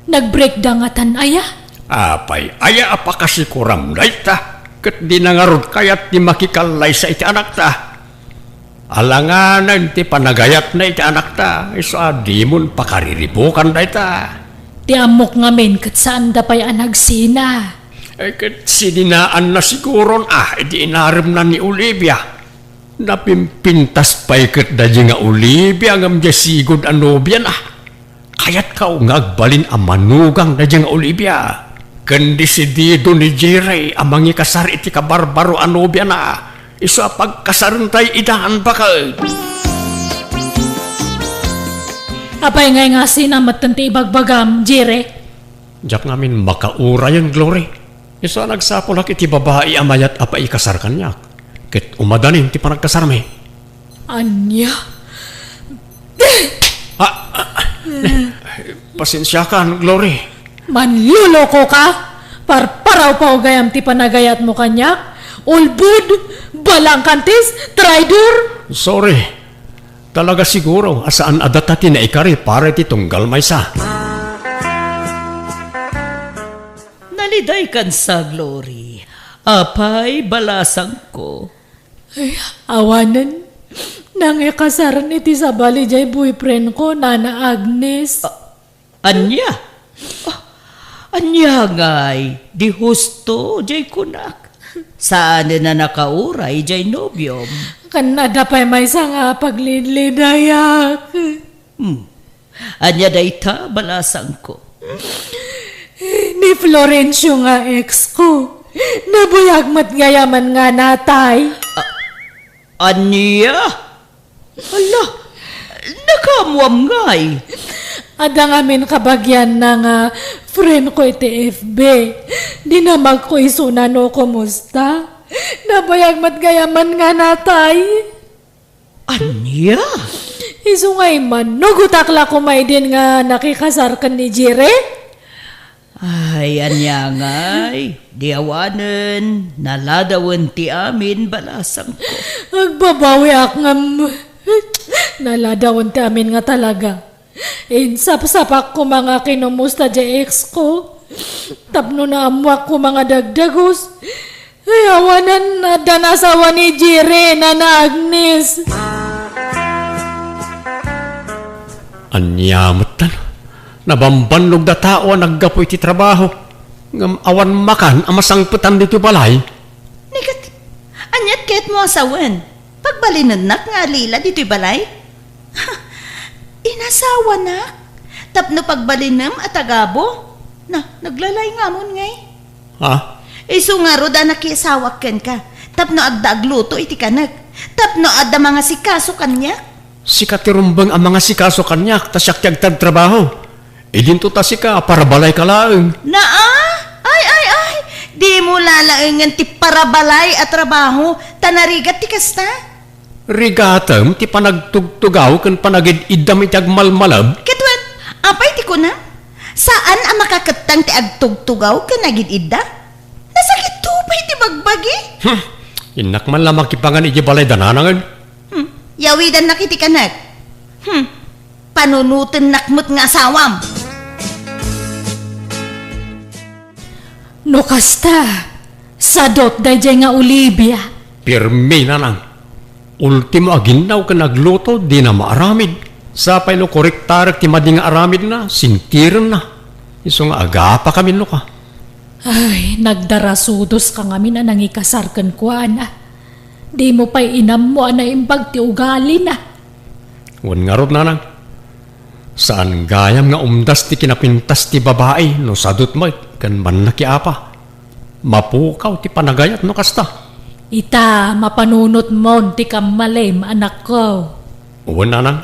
Nag-breakdown atan aya. Apay, aya apa kasi kuram ta. Kat di nangarod kayat di makikalay sa iti anak ta. Alanganan ti panagayat na iti anak ta. Iso adimon pakariribukan ta. Ti amok ngamin kat saan da pa'y anagsina. Kat sininaan na siguron di inarim na ni Olivia. Napimpintas pa'y kat da nga Olivia ngam di sigod anobyan Kayat ka ngagbalin ang manugang da nga Olivia. Kandi si Dido ni Jerry amangi kasar iti kabarbaro anobya na. Iso pagkasaran tayo idaan pa ka. Apay ngay nga sinamat tanti ibagbagam, Jire. Diyak namin makaura yung glory. Iso nagsapulak iti babae amayat apa ikasar kanya. Kit umadanin ti panagkasarme. Anya? Pasensya ka, glory. Manluloko ka? Parparaw pa o gayam ti panagayat mo kanyak? Ulbud? Balangkantis? Traidor? Sorry. Talaga siguro asaan adatati na ikari para ti tunggal maysa. Naliday kan sa Glory. Apay balasang ko. Ay, awanan. Nang ikasaran iti sa bali jay boyfriend ko, Nana Agnes. Anya? Anya ngay, di husto, jay kunak. Saan na nakauray, jay nobyom? Kanada pa'y may nga paglidlidayak. Anya dayta, balasang ko. Ni Florencio nga ex ko. Nabuyag matgayaman nga natay. Anya? Ala, nakamuam ngay. Ada ngamin kabagyan na nga friend ko iti FB. Di na magko isunano kumusta. Nabayag matgayaman nga natay. Anya? Isungay man, nugutakla ko may din nga nakikasar ka ni Jire. Ay, anya ngay. Diawanan, naladawan ti amin balasang ko. Agbabawi ak nga naladawan ti amin nga talaga. Insap-sapak ko mga kinumusta di ex ko. Tapno na amwak ko mga dagdagos. Ayawanan na danasawa ni Jire na Agnes. Anyamutan. Nabambanlog da tao naggapoy ti trabaho. Ngam awan makan amasangputan dito balay. Nikat, anyat ket mo asawan. Pagbalinunak nga lila dito'y balay. Inasawa na. Tapno pagbalinam at agabo. Naglalay nga mon ngay. Ha? Iso nga roda nakisawak ken ka. Tapno agdagluto iti kanak. Tapno ada mga sikaso kanya. Sika tirumbang ang mga sikaso kanyak, ta siya kiyagtag trabaho. Idinto ta sika, para balay ka laeng. Ay. Di mo lalaengan ti parabalay at trabaho, tanarigat ti kasta. Rigatam, ti panagtugtugaw, kan panagid-idam itag malmalab. Ketwan, apay ti ko na? Saan ang makakatang ti agtugtugaw ka nagid-ida? Nasakit tupay ti bagbagi? Inak man lamang kipangan iji balay dananangan. Yawidan na kiti kanak. Panunutin nakmut nga asawam. No kasta, sadot dayjay nga Olivia. Pirmi na nang. Ultimo aginaw ka nagluto, di na maaramid. Sapay no koriktarek ti mading aramid na, sintiran na. Iso nga agapa kami no ka. Ay, nagdarasudos ka nga na nangikasarkan ko, ana. Di mo pa'y inam mo, ana, imbag ti ugali na. Wan nga rod na nang. Saan gayam nga umdas ti kinapintas ti babae, no sadot mo, kan man nakiapa. Mapukaw ti panagayat no kasta. Ita, mapanunot mo, ti kamalim, anak ko. Uwan na nang.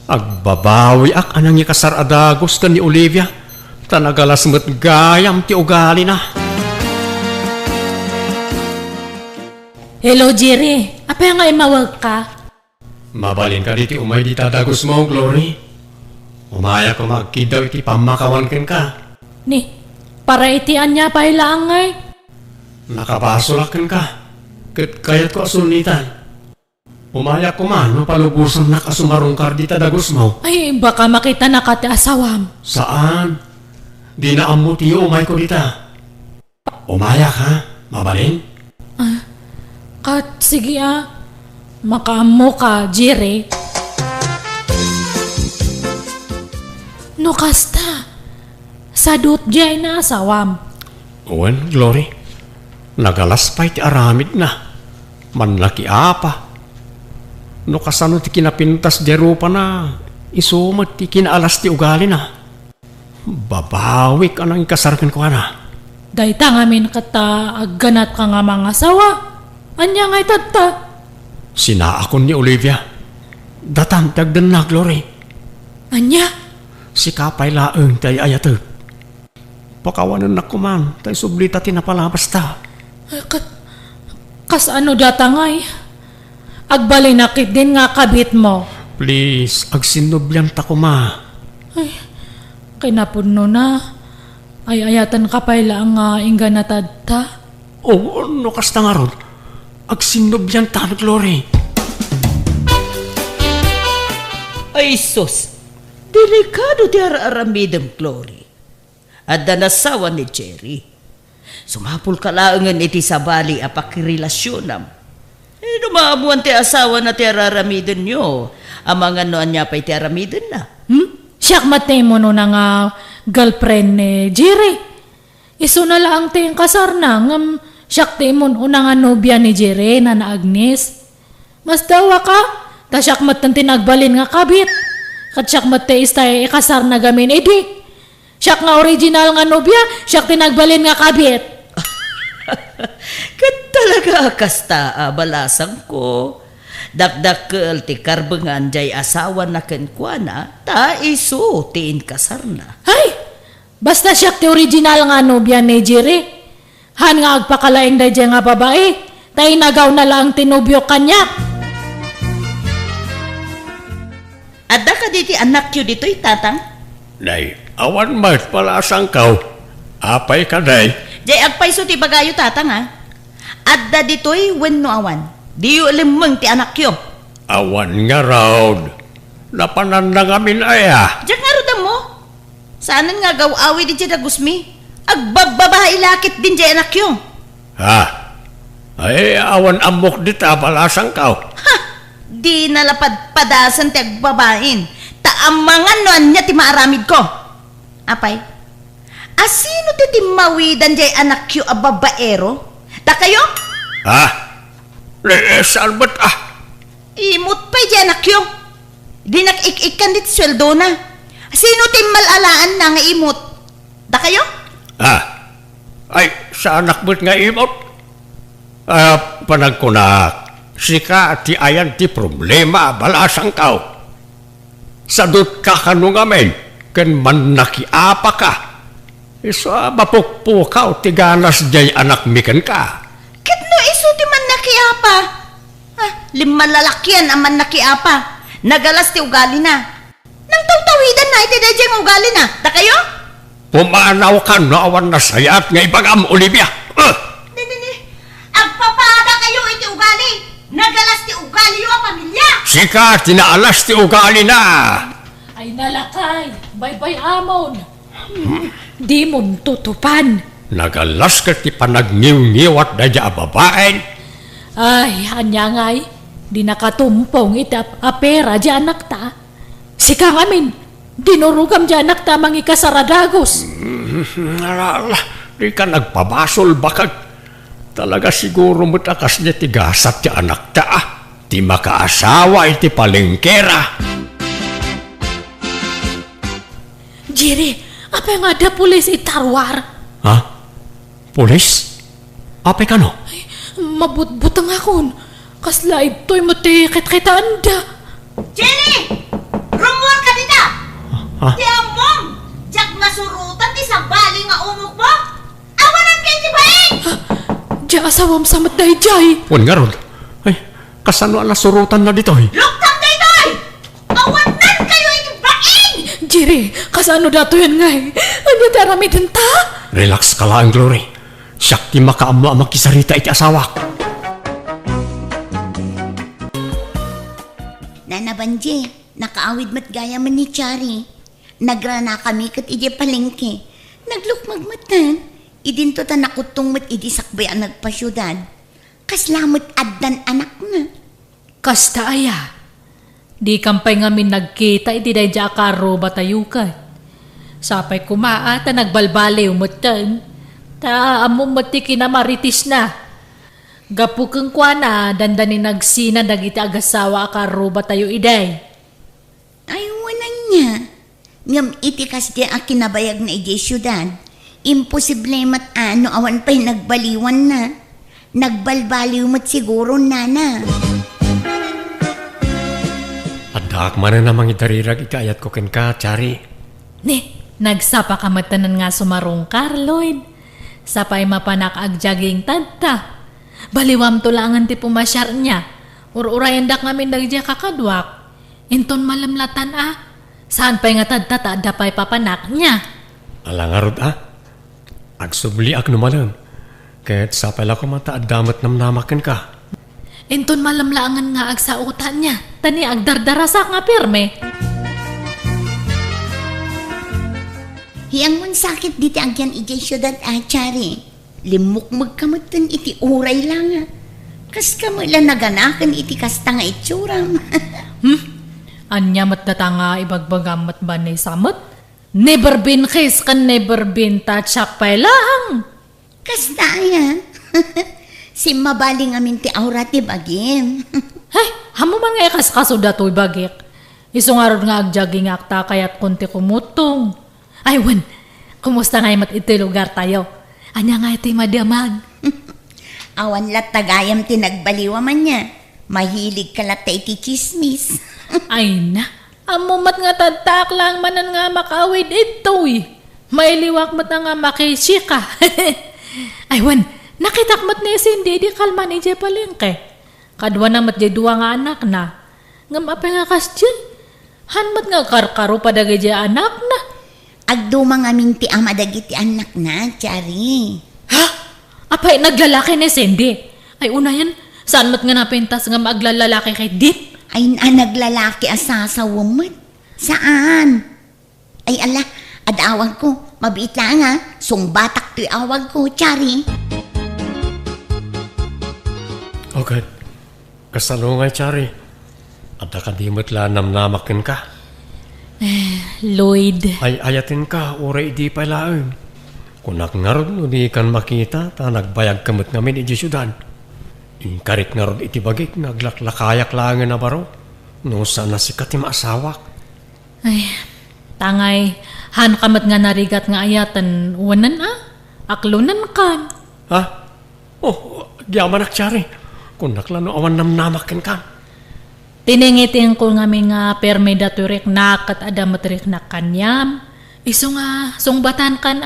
Agbabawi ak anang ikasar adagos ka ni Olivia. Tanagalas mo't gayam ti ugali na. Hello, Jerry. Apa nga imawag ka? Mabalin ka diti umay di tadagos mo, Glory. Umaya ko magkidaw iti pamakawan ken ka. Ni, para itian niya pa ilaangay. Nakapasulakan ka. Kayat ko asunitan. Umaya ko man, no palubusan na kasumarungkar di tadagos mo. Ay, baka makita na ka ti asawam. Saan? Di na amuti umay ko dita. Umaya ka, mabalin? Kat, sige makaamo ka, Jerry. No kasta, sadot jay na asawam. Uwan, Glory. Nagalaspay ti aramid na. Manlaki apa. No kasano ti kinapintas di rupa na. Isumat ti kinaalas ti ugali na. Babawik anang ikasarkan ko na. Dayta ngamin kata agganat ka nga mga asawa. Anya nga itata. Sinaakon ni Olivia. Datam tagdan na, Glory. Anya? Si kapay laeng tayo ayatag. Pakawanan na kuman, tayo sublita tinapalabas ta. Ay, kas ano datangay? Agbalay nakit din nga kabit mo. Please, agsinubyan ta kuma. Ay, kinapuno na. Ay ayatan ka pala nga ingganatad ta. O, ano kasta nga ron? Agsinubyan ta, Glory. Ay sus, delikado ti aramidem, Glory. Adda nasawa ni Jerry. Sumapul ka laangan iti sabali apakirilasyonam. Dumaabuan ti asawa na ti aramiden nyo. Amang ano anya pa iti aramiden na. Siyak matay mo no na nga girlfriend ni Jerry. Iso na lang tayong kasar na ngam siyak tayo mo unang nobya ni Jerry na Agnes. Mas dawa ka, ta siyak matan tinagbalin nga kabit. Kat siyak matay istay ikasar na gamin, edi. Siyak nga original nga nobya, siyak tinagbalin nga kabit. Kat talaga kasta balasang ko. Dakdakkel ti karbengan jay asawa na kenkwana, ta iso tiin kasar na. Ay, basta siyak ti original nga nobya ni Jerry. Han nga agpakalaing day nga babae, tay nagaw na lang tinubyo kanya. Adda ka diti anak yu dito'y tatang? Nay, awan mat palasang kaw. Apay ka, day. Jay agpaiso ti bagayo tatang ha. Adda dito'y wenno awan. Di yu limang ti anak yu. Awan nga raod. Napananda ngamin aya. Diyak nga rodam mo. Saanan nga gawawi di dyan agusmi. Agbababahay lakit din dyan anak yu. Ha? Ay, awan amok dita palasang kaw. Ha! Di nalapad padasan ti agbabain. Taamangan no anya ti maaramid ko. Apay? Asino ti timawidan dyan anak yu a babaero? Ta kayo? Ha? Saan ba't Imot pa'y dyan anak yu. Di nak-ik-ikan dit sweldo na. Sino ti malalaan na nga imot? Ta kayo? Ha? Ay, sa anak ba't nga imot? Panagkunak. Sika ti ayan ti problema balasang kao. Sadot ka kanong amen, ken man nakiapa ka. Isa mapukpukaw ti ganas jay anak miken ka. Kit no iso ti man nakiapa. Lima lalakyan ang man nakiapa. Nagalas ti ugali na. Nang tawtawidan na iti dadyang ugali na. Da kayo? Pumanaw ka na awan na sayat nga ibagam Olivia. Agpapada kayo iti ugali. Nagalas ti ugali yung pamilya. Sika tinaalas ti ugali na. Ay nalakay, bye-bye amon. Di mo tutupan. Nagalas ka ti panagniw-niwat na dya babaen. Ay, anya ngay, di nakatumpong itap apera di anak ta. Sikang amin, dinurugam di anak ta mangi kasaradagos. Alala, di ka nagpabasol bakag. Talaga siguro matakas niya ti gasat ti anak ta. Ti makaasawa iti palengkera. Jiri, apa nga da pulis itarwar? Ha? Pulis? Ape ka no? Mabutbutang akon. Kasla ito'y matikit kita anda. Jenny! Rumor ka dita! Ha? Di amom! Diyak masurutan ti sa bali nga umok mo! Awanan kayo ti baing! Diya asawam sa matday-jay. Wan nga ron. Ay, kasano ala surutan na dito eh? Luktang daytoy! Awanan kayo iti baing! Jiri, kasano dato yan ngay? Anya taramid ta? Relax ka lang, Glory. Siyak ti makaamwa makisarita iti asawak. Nanabanje, nakaawid mat gaya man ni Chari. Nagrana kami kat iti palengke. Naglukmagmatan. Idinto ta nakutong mat iti sakbay ang nagpasyudad. Kaslamot addan anak na. Kasta aya. Di kampay ngamin nagkita iti dayja karo batayukan. Sapay kumaata nagbalbali umutan. Ta among mati kinamaritis na. Gapukeng kwa na dandani nagsina dagiti agasawa karo batayo iday. Ay, wanan niya. Ngam iti kasdi ang kinabayag na iti syudad. Imposible mat ano awan pa'y nagbaliwan na. Nagbalbaliw mat siguro nana. Adak man na namang itarirag ikayat ko ken ka, Chari. Ne, nagsapa ka matanan nga sumarong Carloyd. Sapay mapanak agjaging tadta. Baliwam tulangan ti pumasyar niya. Urayan dak ngamin dagja kakadwak. Inton malamlatan Saan pa'y nga tadta taada pa'y papanak niya. Alangarod Agsubli ak numalan. Kahit sapay lang ko mataadamat namnamakin ka. Inton malamlaangan nga agsautan niya. Tani agdardarasa nga pirme. Hiyang mun sakit diti agyan iti syudad Chari. Limukmag kamatan iti uray lang. Kas kamala naganakan iti kasta nga itsuram. Anya mat datanga ibagbagam mat banay samot? Never been kiss kan never been touchak pa lang. Kasta ya. Si mabaling amin ti aura ti bagim. Hey, hamo man nga kaso datoy bagik. Isungarod nga agjaging akta kayat konti kumutong. Ay, wan, kumusta nga mat iti lugar tayo? Anya nga iti madamag. Awan lat tagayam ti nagbaliwa man niya. Mahilig ka lat iti chismis. Ay na, amumat nga tadtak lang manan nga makawid itoy. May liwak mat nga makisika. Ay, wan, nakitakmat ni Cindy di kalma ni Jepalengke. Kadwa na mat dua nga anak na. Ngam apa nga kasdyan? Hanmat nga karkaro padagay anak na. Agdumang amin ti ama dagiti anak na, Chari. Ha? Apay naglalaki ni Cindy. Ay una yan, saan mat nga napintas nga maglalaki kay Dit? Ay naglalaki asasawam mo. Saan? Ay ala, adawag ko. Mabit lang sungbatak to'y awag ko, Chari. Okay. Kasalungay, Chari. At nakadimot lang namnamakin ka. Lloyd. Ay ayatin ka, uray di palaang. Kunak nga ron, di kan makita, ta nagbayag kamot ngamin iti syudad. Inkarit nga ron iti bagik, naglaklakayak lang na baro. No sana si katim asawak. Ay, tangay, han kamat nga narigat nga ayatan, wanan aklunan kan. Ha? Oh, yaman ak, Chari. Kung naklano awan namnamakin ka. Tiningitin ko nga nga permeda turik na kat adamatrik na kanyam. Iso nga, sungbatan kan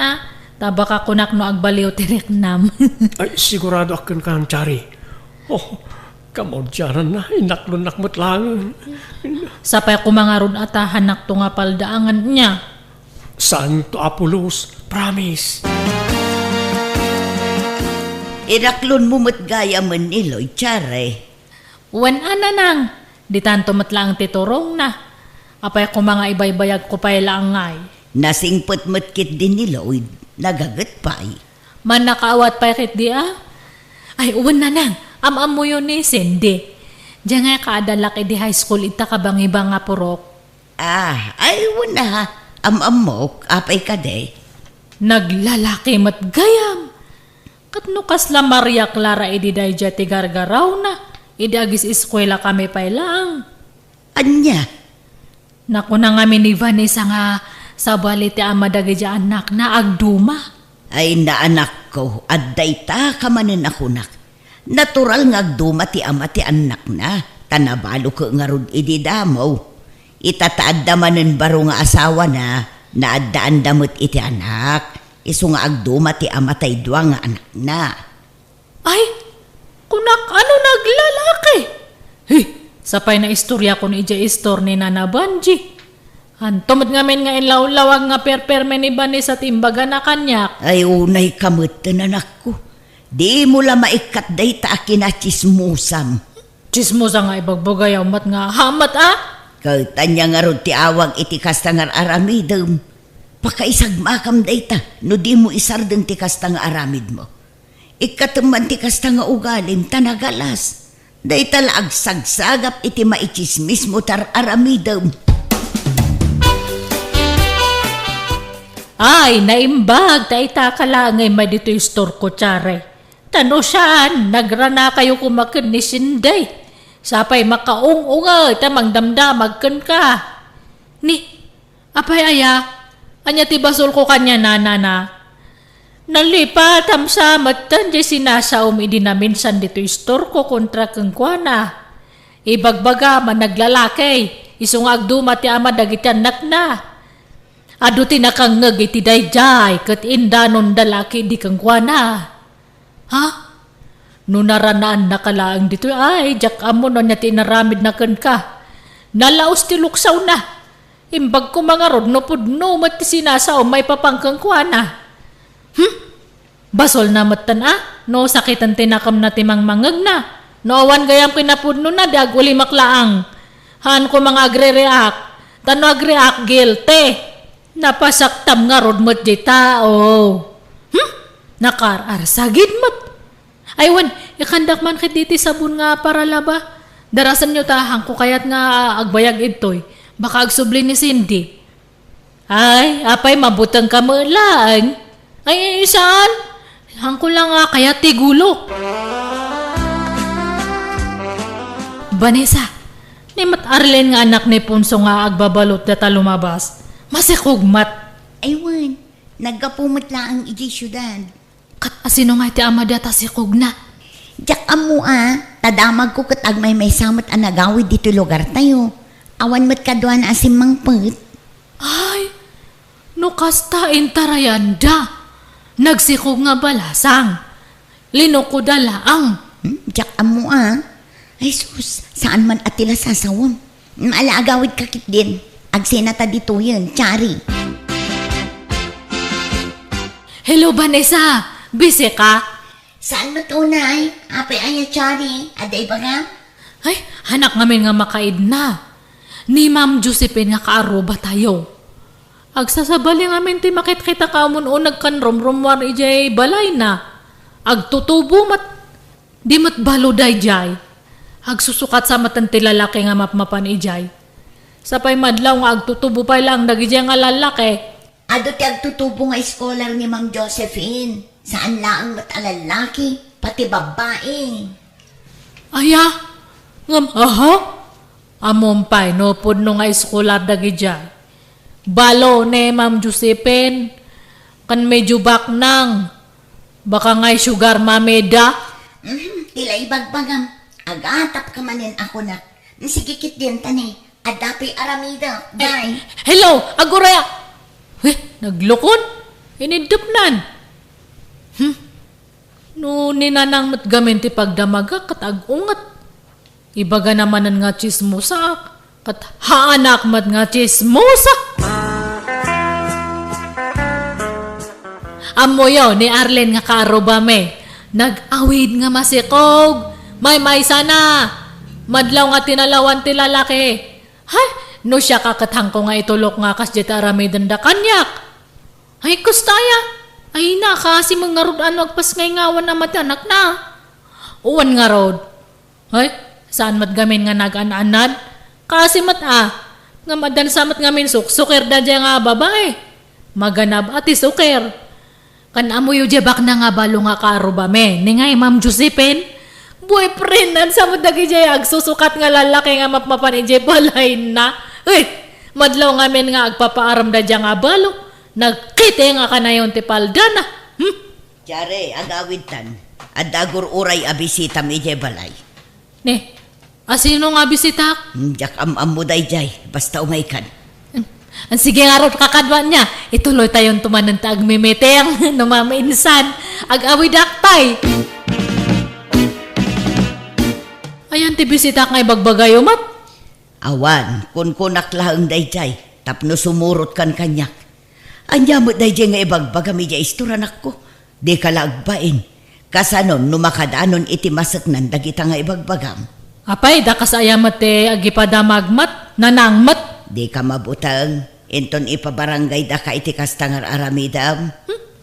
tabaka kunak no agbaliw tirik nam. Ay, sigurado akin ka, Chari. Oh, kamodyanan na, inaklon nakmot lang. Sapay ko mga ron atahan to nga paldaangan niya. Santo Apolos, promise. Iraklon mo matgaya man niloy, Chare. Wan nang, di tanto matlang titurong na. Apay ko mga ibaybayag ko pa'y laangay. Nasingpot matkit din niloy, nagagat pa'y. Man nakaawat pa'y kit di Ay, uwan nang, amam mo yun ni Cindy. Diyan nga kaadalaki di high school ita ka bang iba nga purok. Ay wala ha. Amok, apay ka de. Naglalaki matgayam. Katno kasla Maria Clara idi dayja ti gargaraw na. Idi agis eskwela kami pa'y lang. Anya? Naku na nga ni Vanessa nga sa bali ti ama dagiti anak na agduma. Ay naanak ko, at dayta ka manin ako nak. Natural nga agduma ti ama ti anak na. Tanabalo ko nga rod idi damaw. Itataad manen baro nga asawa na, naadaan damot iti anak. Isu nga agduma ti ama tay dua nga anak na. Ay, kunak ano naglalaki? Sapay na istorya ko ni istor ni Nana Banji. Antomot nga men nga inlawlawag nga perpermen ni Vanessa timbaga na kanyak. Ay unay kamot na anak ko. Di mo la maikat day ta akin na chismusam. Chismosa nga ibagbagayaw mat nga hamat Tanya nga ron ti awag iti kastangar aramidem. Pakaisagmakam day ta, no di mo isardeng ti kastang aramid mo. Ikatuman ti kastang ugalim tanagalas. Day talaag sagsagap iti maichismis mo tar aramidem. Ay, naimbag, taita ka lang ngay may dito yung store ko, Chare. Tano siyaan, nagrana kayo kumakin ni Sinday. Sapay makaung-ungay, tamang damdamag kan ka. Ni, apay aya, anya ti basol ko kanya na. Nalipat am sa matan, di sinasaum idi na minsan dito yung store ko kontra kang kuana. Ibagbaga man naglalaki, isung agduma ti ama dagiti anak na. Ado ti nakangag iti dayjay, kat indanon dalaki di kang kuana. Ha? Nunaranaan na kalaang dito, ay, jak amo na niya tinaramid na kan ka. Nalaos ti luksaw na. Imbag ko mga rod, no pudno, mat ti sinasaw, may papangkang kuana. Basol na matan no sakitan tinakam na timang mangag na. No awan gayam kinapudno na, di aguli maklaang. Han ko mga agre-react, tano agre-react guilty. Napasaktam nga rod mo't di tao. Nakararsagid mo't. Aywan, ikandak man kititi sabon nga para laba. Darasan nyo tahang ko kayat nga agbayag itoy. Baka agsubli ni Cindy. Ay, apay mabutang ka mo lang. Ay, saan? Hang ko lang nga kaya tigulo. Vanessa, ni Mat Arlen nga anak ni Punso nga agbabalot data lumabas. Masikugmat. Aywan, nagkapumot lang ang iji syudad. Kat asino nga iti ama data si Kugna. Jak amo tadamag ko kat agmay may samot ang nagawid dito lugar tayo. Awan mo't kadwa na asimang put. Ay, no kasta intarayanda. Nagsikog nga balasang. Linoko dalaang. Jak amo Ay sus, saan man atila sasawam. Alaagawid kakit din. Agsenata dito yun, Chari. Hello, Vanessa. Busy ka? Saan mo tunay? Apay aya, Chari. Aday ba nga? Ay, hanak ngamin nga makaid na. Ni Ma'am Josephine nga kaaruba tayo. Agsasabali ngamin ti makit kita kamun-unag kan rom-romwar ijay balay na. Agtutubo mat. Di mat baluday jay. Agsusukat sa matan ti lalaki nga mapmapan ijay. Sapay madlaw nga agtutubo pa lang dagijay nga lalaki. Ado ti agtutubo nga scholar ni Ma'am Josephine. Saan laang mat alalaki, pati babae. Aya, ngam, amompay, no pudno nga iskolar dagijay. Balo ne Ma'am Josephine, kan medyo baknang. Baka nga'y sugar mameda. Tila ibagbagam, Agatap ka manin ako na. Sige kit din tani. Adapi aramida. Day. Hello, aguraya. Naglukon. Inidupnan. No, ninanang matgamin ti pagdamaga katag-ungat. Ibaga naman nga chismosa. Kat haanak mat nga chismosa. Amoyo ni Arlen nga karubame. Nag-awid nga masikog. May sana. Madlaw nga tinalawan ti lalaki. Hay, no siya kakatang ko nga itulok nga kas jeta aramidan da kanyak. Ay, kustaya. Ay na, kasi mga rod ano agpas ngay ngawan na matanak na. Uwan nga rod. Ay, saan mat gamin nga nag-ananad? Kasi nga madan samat ngamin suker da dya nga babae. Maganab ati suker. Kan amo yu jebak na nga balo nga karubame. Ni nga Ma'am Josephine, boyfriend nan sa dagi jay agsusukat nga lalaki nga mapmapan ije balay na. Uy, madlaw ngamin nga agpapaaram da dya nga balo. Nagkite nga kanayon ti paldana. Tiyari, agawid tan. Adagur uray abisita mi ije balay. Ne, asino nga bisitak? Jak mo day jay. Basta umay kan. Ang sige nga rod kakadwa niya. Ituloy tayon tumanan ta agmimiteng. Numamainsan. Ag-awid aktay. Ayan ti bisitak nga ibagbagayo mat. Awan, kun kunak lahang day jay. Tapno sumurot kan kanyak. Anya mo day jay nga ibagbaga mi jay isturanak ko. Di ka laagbain. Kasanon numakadanon iti masaknan dagita nga ibagbagam. Apay, da kasayamat agipadamagmat, nanangmat. Di ka mabutang. Inton ipabarangay da ka iti kastangar aramidam.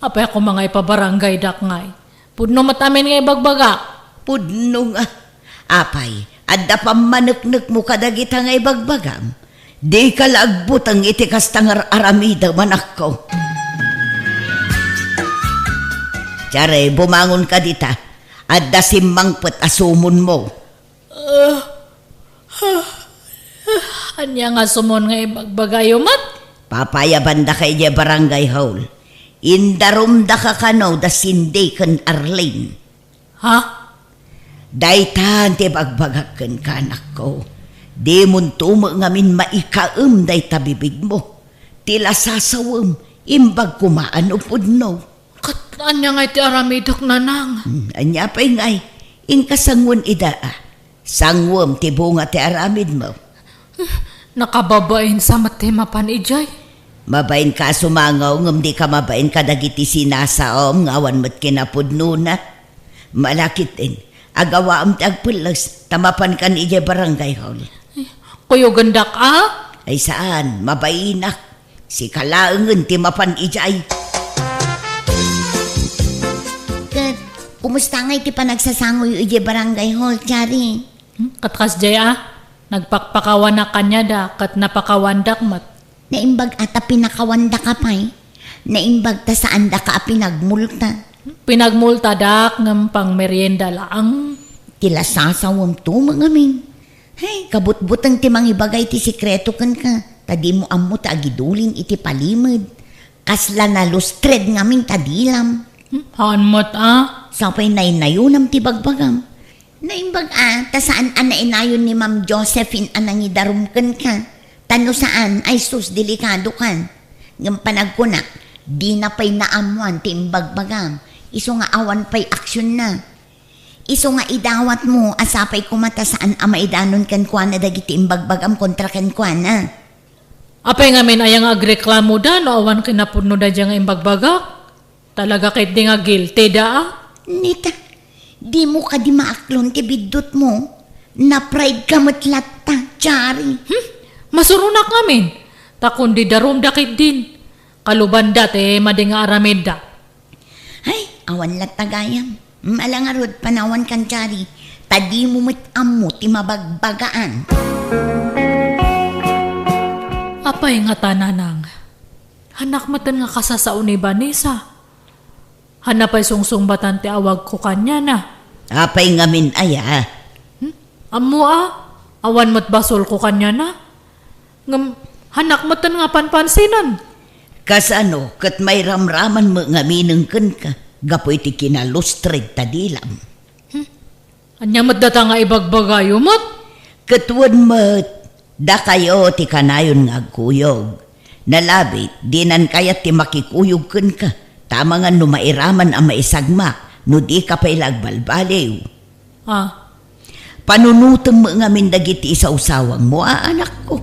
Apay ako mga ipabarangay dak ngay. Pudno matamin nga ibagbaga. Pudno nga. Apay, adda pa maneknek mo kadagita nga ibagbagam. Di ka laagbutang iti kastangar aramidam anak ko. Tiyari, bumangon ka dita. Adda simmangpet asumon mo. Anya nga sumon nga ibagbagayo mat? Papayaban da kay je barangay hall. Indarum da ka kano da sindi kan Arlene. Ha? Daytan ti bagbagaken ka anak ko. Di mun tumo ngamin maikaem day tabibig mo. Tila sasawem imbag kumaan upod no. Kat anya nga iti aramidok nanang. Anya pa'y ngay, inkasangwan ida sangwam ti bunga ti aramid mo. Nakababain sa matimapan ijay. Mabain ka sumangaw ngam di ka mabain ka dagiti sinasaom ngawan mo't kinapudnuna. Malakitin, agawaam ti agpulas, tamapan kan ije barangay hall. Kuyo gandak Ay saan, mabainak, si kalaangan ti mapan ijay. Kumusta nga iti panagsasangoy ije barangay hall, Chari? Katkas jay nagpakpakawan na kanya da, kat napakawandak mat. Naimbag ata pinakawanda ka pa'y. Naimbag ta saan da ka pinagmulta. Pinagmulta dak ng pang merienda laang. Tila sasawam to mga min. Hey, kabutbutang ti mangibagay ti sikreto kan ka. Tadi mo amo ta agidulin iti palimod. Kasla na lustred ngamin tadilam. Haan mat Sapay nainayunam ti bagbagam. Naimbag ta saan inayon ni Ma'am Josephine anangidarum kan ka. Tano saan ay sus delikado kan. Ng panagkunak, di na pa'y naamuan ti imbagbagam. Iso nga awan pa'y aksyon na. Iso nga idawat mo asapay kumata saan maidanon kan kuan na dagiti imbagbagam kontra kan kuan na. Apay nga min ayang agreklamo da no awan kinapuno da dyan nga imbagbagak. Talaga kahit di nga guilty da Nita, di mo ka di maaklon ti bidot mo. Na-pride ka matlat ta, Chari. Masurunak ngamin. Takon di darum dakit din. Kaluban dati mading aramid da. Ay, awan lat tagayam. Malangarod panawan kan, Chari. Tadi mo amo ti mabagbagaan. Apay nga tananang. Hanak matan nga kasasaon ni Vanessa. Hanapay sungsung batan ti awag ko kanya na. Apay ngamin aya. Amo awan mat basol ko kanya na. Ngam, hanak matan nga panpansinan. Kasano, kat may ramraman mo ngaminang kan ka. Gapoy ti kinalustred tadilam. Anya madata nga ibagbagayo mat. Katwan mat, da kayo ti kanayon nga agkuyog. Nalabit, dinan kayat ti makikuyog kun ka. Tama nga numairaman ang maisagmak, no di ka pa ilagbalbaliw. Ah, Panunutong mo nga min dagiti isaw-sawang mo, anak ko.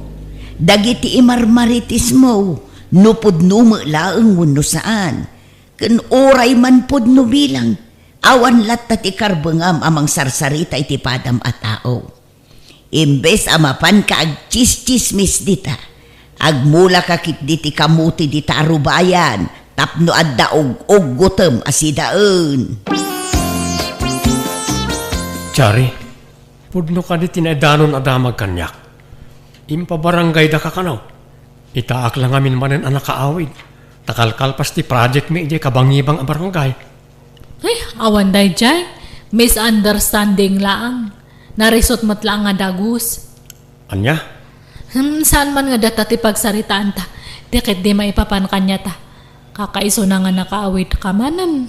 Dagiti imarmaritis mo, nupod numalaang wano saan. Kan oray man pod no bilang, awan latta ti karbengam amang sarsarita iti padam a tao. Imbes amapan ka ag chis-chismis dita, agmula ka kit diti kamuti dita arubayan, tapno adda og gutem asidaan. Chari, pudno ka di tinadanon adamag kanyak. Impabarangay da ka kanaw. Itaak lang amin manen anak kaawid. Takalkalpas ti project mi ije kabangibang ang barangay. ay, awan day jay. Misunderstanding lang. Narisot mat lang nga dagus. Anya? Saan man nga data ti pagsaritaan ta? Dikit di maipapan kanya ta. Kakaiso na nga nakaawid ka manan.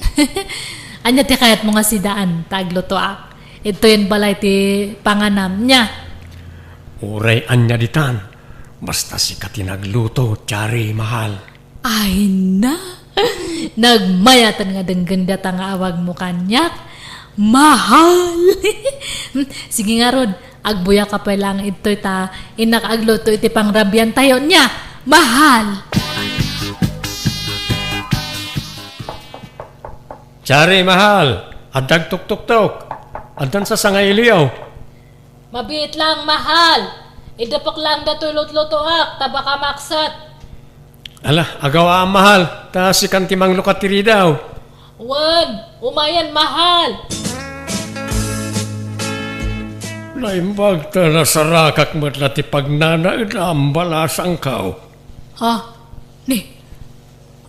Anya ti kayat mo nga sidaan, taglutoak. Ito yun balay ti panganam niya. Uray anya ditan. Basta si katinagluto, Chari, mahal. Ay na. Nagmayatan nga dengganda ta nga awag mo kanyak. Mahal. Sige nga Rod, agbuya ka pa lang ito ta. Inakagluto iti pangrabyan tayo niya. Mahal. Chari, mahal. Adag tuk-tuk-tuk. Adan sa sangailiyaw. Mabit lang, mahal. Idapak lang datulot-lutoak, tabaka maksat. Ala, agawa ang mahal. Ta si kantimang lukatiri daw. Wan, umayan, mahal. Naimbag ta na sarakak matlati pagnanaid ang balasang kao. Ha? Ni,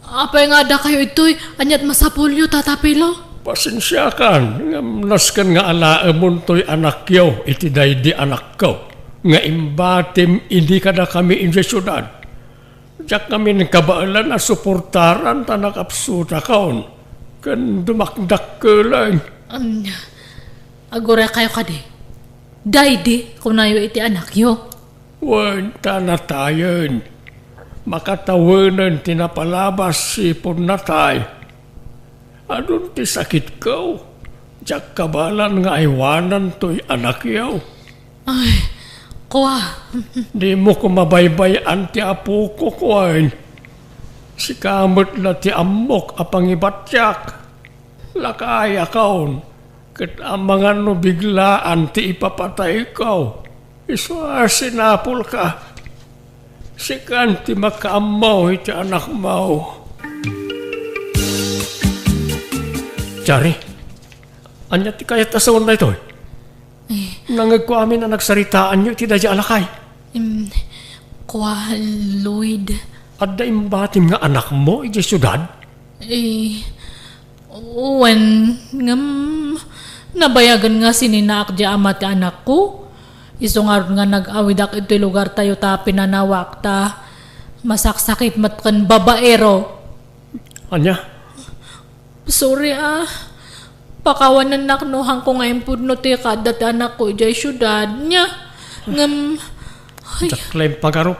apay nga da kayo ito'y anyat masapulyo tatapilo? Pasensya kan, ngamnas kan nga alaamon to'y anak yaw, iti di anak ko. Nga imbatim, hindi ka na kami in syudad. Diyak kami ng kabaalan na suportaran ta nakapsuta kaon. Kan dumakdak ka lang. Agora kayo kadi. Daydi, kung nayo iti anak yo. Wan ta na tayon. Makatawanan tinapalabas sipon na tayo. Anong ti sakit ko? Diyak kabalan nga iwanan to'y anak yaw. Ay, kuwa. Di mo ko mabaybayan ti apo ko kuwain. Si kamot na ti amok apang ibatyak. Lakaya kaon. Kat ang mga no biglaan ti ipapatay ko. Iswa sinapol ka. Si kanti makaamaw iti anak mo. Chari, anya ti kayat asawan na ito? Nangag ko amin na nagsaritaan nyo iti dadya alakay. Kuwa, Lloyd. At da imbatim nga anak mo iti syudad? Uwan, nabayagan nga sininaak di amat anak ko. Isungar nga nag-awidak ito lugar tayo ta pinanawak ta. Masaksakit matkan babaero. Anya? Sorry pakawanan naknuhang ko ngayon po no ti kadat anak ko jay syudad niya. Ay, Jaklay pagarup.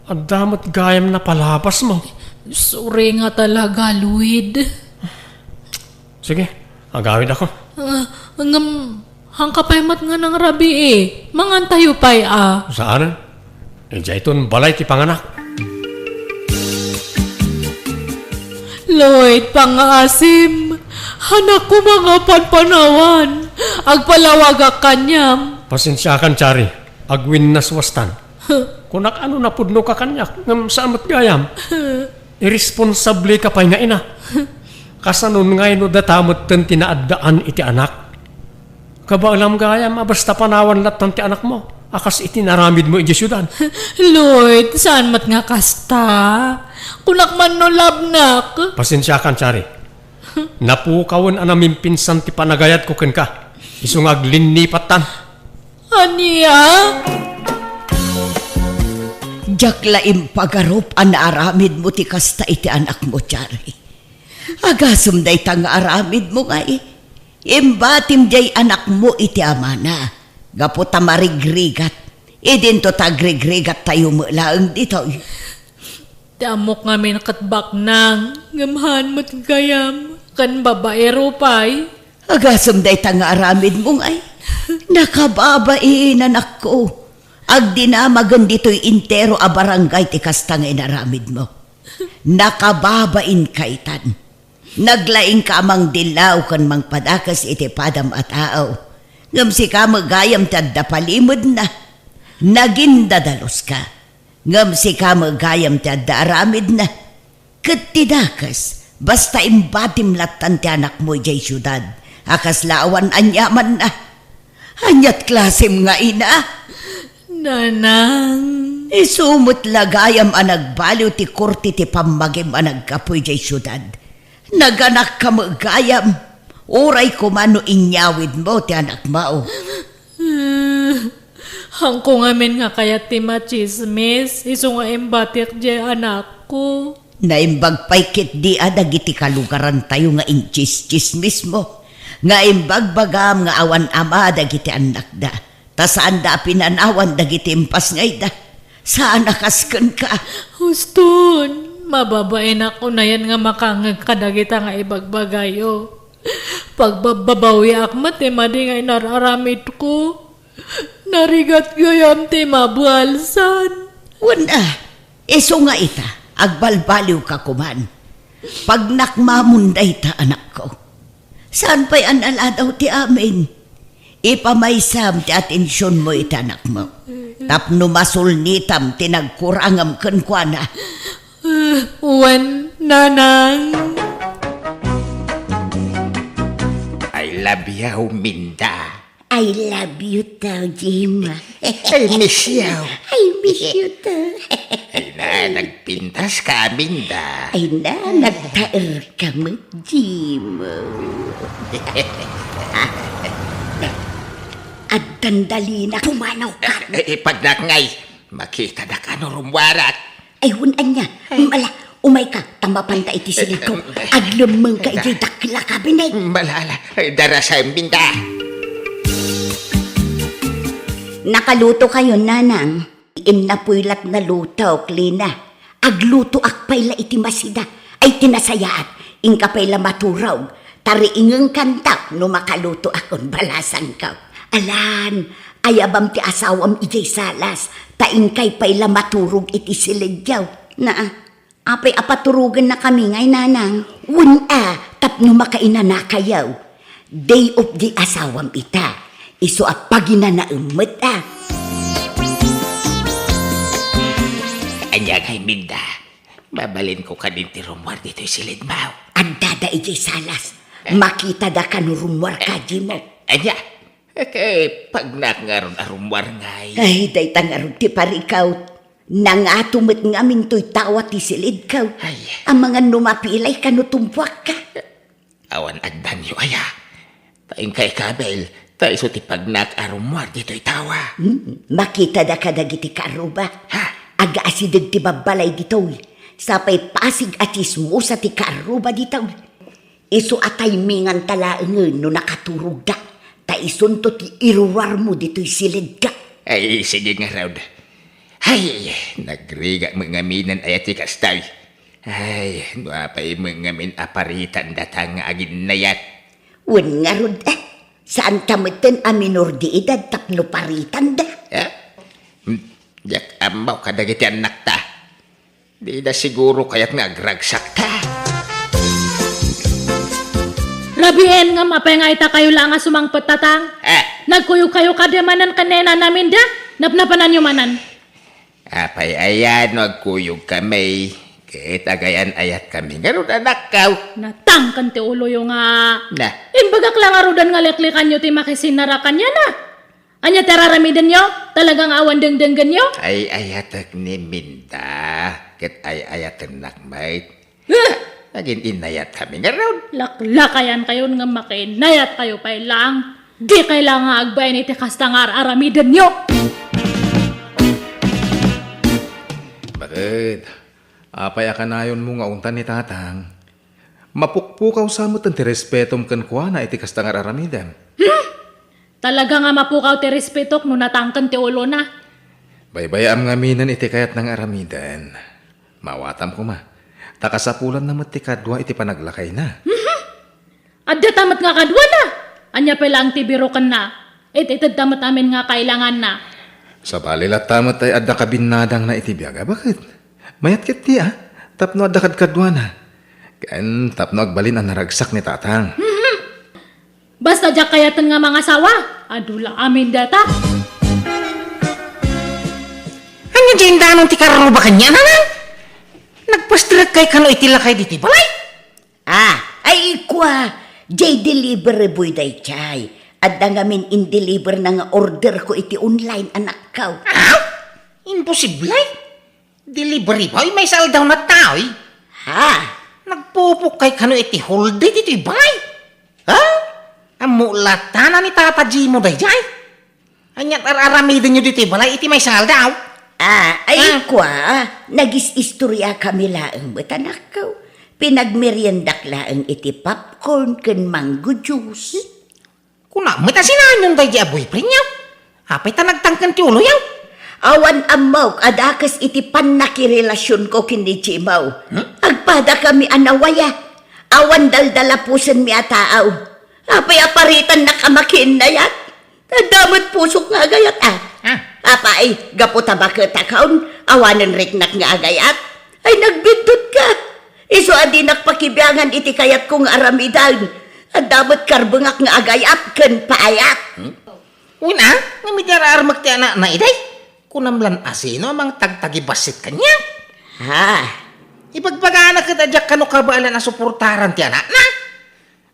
Ang damot gayam na palabas mo. sorry nga talaga, Lloyd. Sige, agawid ako. Hangkapaymat nga ng rabi Mangantayo pa'y Saan? Iton balay ti panganak. Lloyd, pangasim. Hanak ko mga panpanawan. Agpalawagak kanyam. Pasensyakan, Chari. Agwin na swastan. Kunak ano na pudno ka kanyak. Ngam saan mo't gayam? Irresponsable ka pa'y nga ina. Kasanon ngay no datamot ten tinaadaan iti anak. Kabaalam gayam, basta panawan latan ti anak mo. Akas itinaramid mo iti syudad. Lloyd, saan mat nga kasta? Kunak man no labnak. Pasensyakan, Chari. Napukawan anamin pinsan ti panagayat ko ken ka. Isungag linipatan. Aniya? Diyak laim pagarup an aramid mo ti kasta iti anak mo, Chari. Agasum day tang aramid mo nga Imbatim jay anak mo iti amana. Gaputa marigrigat. Idin to tagrigrigat tayo mo laang dito. Ti amok ngamin katbak nang ngamahan mo't gayam kan babaero pay. Agasam day tanga aramid mong ay. Nakababain anak ko. Agdinamagan dito'y intero a barangay ti kastang inaramid mo. Nakababain kaitan. Naglaing ka amang dilaw kan mang padakas iti padam at tao. Ngam si ka magayam tadda palimod na. Naging dadalos ka. Ngam si ka magayam tadda aramid na. Katidakas, basta imbatim latan ti anak mo jay syudad. Akas lawan anyaman na. Anyat klasim nga ina. Nanang. Isumot lagayam anag baliw ti kurti ti pamagim anag kapoy jay syudad. Naganak ka magayam. Uray kumano inyawid mo ti anak mo. Hangko ngamin nga kaya ti machismis. Iso nga embatik jay anak ko. Naimbag pa'y kit di adag iti kalugaran tayo nga inchis-chis mismo. Nga imbag bagam nga awan ama dagiti anak da. Ta saan da pinanawan dagiti impas ngay da. Saan nakaskan ka? Huston. Mababain ako na yan nga makangag kadagita nga ibagbagayo. Pagbabawi akmat madi nga inararamit ko. Narigat gayam ti mabualsan. Wala. Iso nga ita. Agbalbaliw ka kuman. Pag nakmamunday ta anak ko. Saan pa'y anala daw ti amin? Ipamaysam ti atensyon mo iti anak mo. Tapno masulnitam tinagkurangam kenkwana. Wan, nanang. I love you, Minda. I love you tao, Jim. I miss you. I miss you tao. Ay na, nagpintas ka, Minda. Ay na, nagtaer ka mo, Jim. At dandali na pumanaw ka. Pag nakangay, makita na ka no rumwarat. Ay, hunan niya. Mala, umay ka. Tamapanta iti silid ko. Aglamang ka iti dakila kabinet. Malala, darasa, Minda. Nakaluto kayo, nanang. Imnapuylat na luto, klina. Agluto akpay la iti masida. Ay tinasayaat. Ingkapay la maturaw. Tariingang kanta no makaluto akon balasan ka. Alan, ayabam ti asawam ijay salas. Taingkay pay la maturog iti silidyaw. Apay apaturugan na kami ngay, nanang. Tapno makaina na kayaw. Day of the asawam ita. Iso apagina na umot Anya kay Minda, babalin ko ka din ti rumwar dito'y silid mo. Andada ijay salas. Makita da ka no rumwar ka, Jimo. Anya, kay pag nakangaron a rumwar ngay. Ay, day tangarod ti parikaw. Nangatumit nga minto'y tawa ti silid kaw. Ay. Ang mga numapilay ka no tumpuak ka. Awan agdan yo aya. Taing kay Kabel, tayo so ti pag nakarumwar dito'y tawa. Makita da ka dagiti karuba. Ha? Aga-asidag ti babalay dito'y. Sapay pasig at ismusa ti karuba dito'y. Iso atay mingan talaangan no nakaturog da. Ta isunto ti iruwar mo dito'y silid ka. Ay, sige nga raw. Ay, nagriga mga minan ay ati kastay. Ay, nuapay mga min aparitan datang agin nayat. Wan nga rod saan tamitin a minor di edad tapno paritan da. Yak amaw kadagiti anak ta. Di na siguro kaya't nagragsak ta. Labihin nga mapay nga ita kayo lang nga sumangpot tatang. Nagkuyo kayo kademanan kanena namin da. Napnapanan nyo manan. Apay ayan, nagkuyog kami. Kahit agayan ayat kami. Ganun anak kaw. Natang kan ti ulo yung nga. Na, Imbagak lang arudan nga leklikan nyo ti makisinarakan niya na. Anya teraramidan nyo? Talagang awan dengdenggan nyo? ay ayatak ni Minda. Kat ay ayatak nakmait. Naging inayat kami nga raw. Laklakayan kayo nga makinayat kayo pa lang. Di kailangan agbayan iti kastangar aramidan nyo. Bakit? Apay akanayon mo nga untan ni tatang. Mapukpukaw sa mo ti respetom kan kuana iti kasta nga aramidem. Talaga nga mapukaw ti respetok no natangkan ti ulo na. Baybayam nga minan iti kayat ng aramidan. Mawatam ko ma. Takasapulan na ti kadwa iti panaglakay na. Adda tamat nga kadwa na. Anya pa lang ti biro kan na. Ititad tamat namin nga kailangan na. Sa balilat tamat ay adda kabinadang na iti biyaga. Bakit? Mayat kit ti Tapno adda kadwa na. Kaan tapno agbalin ang naragsak ni tatang. Basta diyak kayatan nga mga sawa. Adula amin data. Anya dyan danong ti kararo ba kanya na? Nagpastrag kay kano itilakay diti balay? Ay ikwa. Jay delivery boy day chay. Adda ngamin in-deliver na nga order ko iti online anak kaw. Imposible. Delivery boy, may saldaw na tao eh. Nagpupok kay kano iti hold diti balay. Amulatan na ni Tata Jimo day jay. Anyat aramidin nyo diti balay iti may saldaw. Ay ikwa. Nagis-istorya kami laang ba't anak kaw. Pinagmeriendak laang iti popcorn ken mango juice. Kuna, may tasinahan yung day jay boyfriend niya. Apay ta nagtangkan ti ulo yaw. Awan amaw, adakas iti panakirelasyon ko kini Jimaw. Agpada kami anawaya. Awan daldala pusen mi ataaw. Apay aparitan na kamakin na yat. Damot pusok nga agayat Apay, gaputa bakit akaon, awanan riknak nga agayat. Ay nagbindot ka. Iso adi nakpakibiyangan iti kayat kong aramidan. Damot karbungak nga agayat ken paayat. Una, namidyara armak ti anak na iday. Kunamlan asino amang tagtagibasit kanya. Ibagbaga kita dyak kano kabaalan na suportaran ti anak na.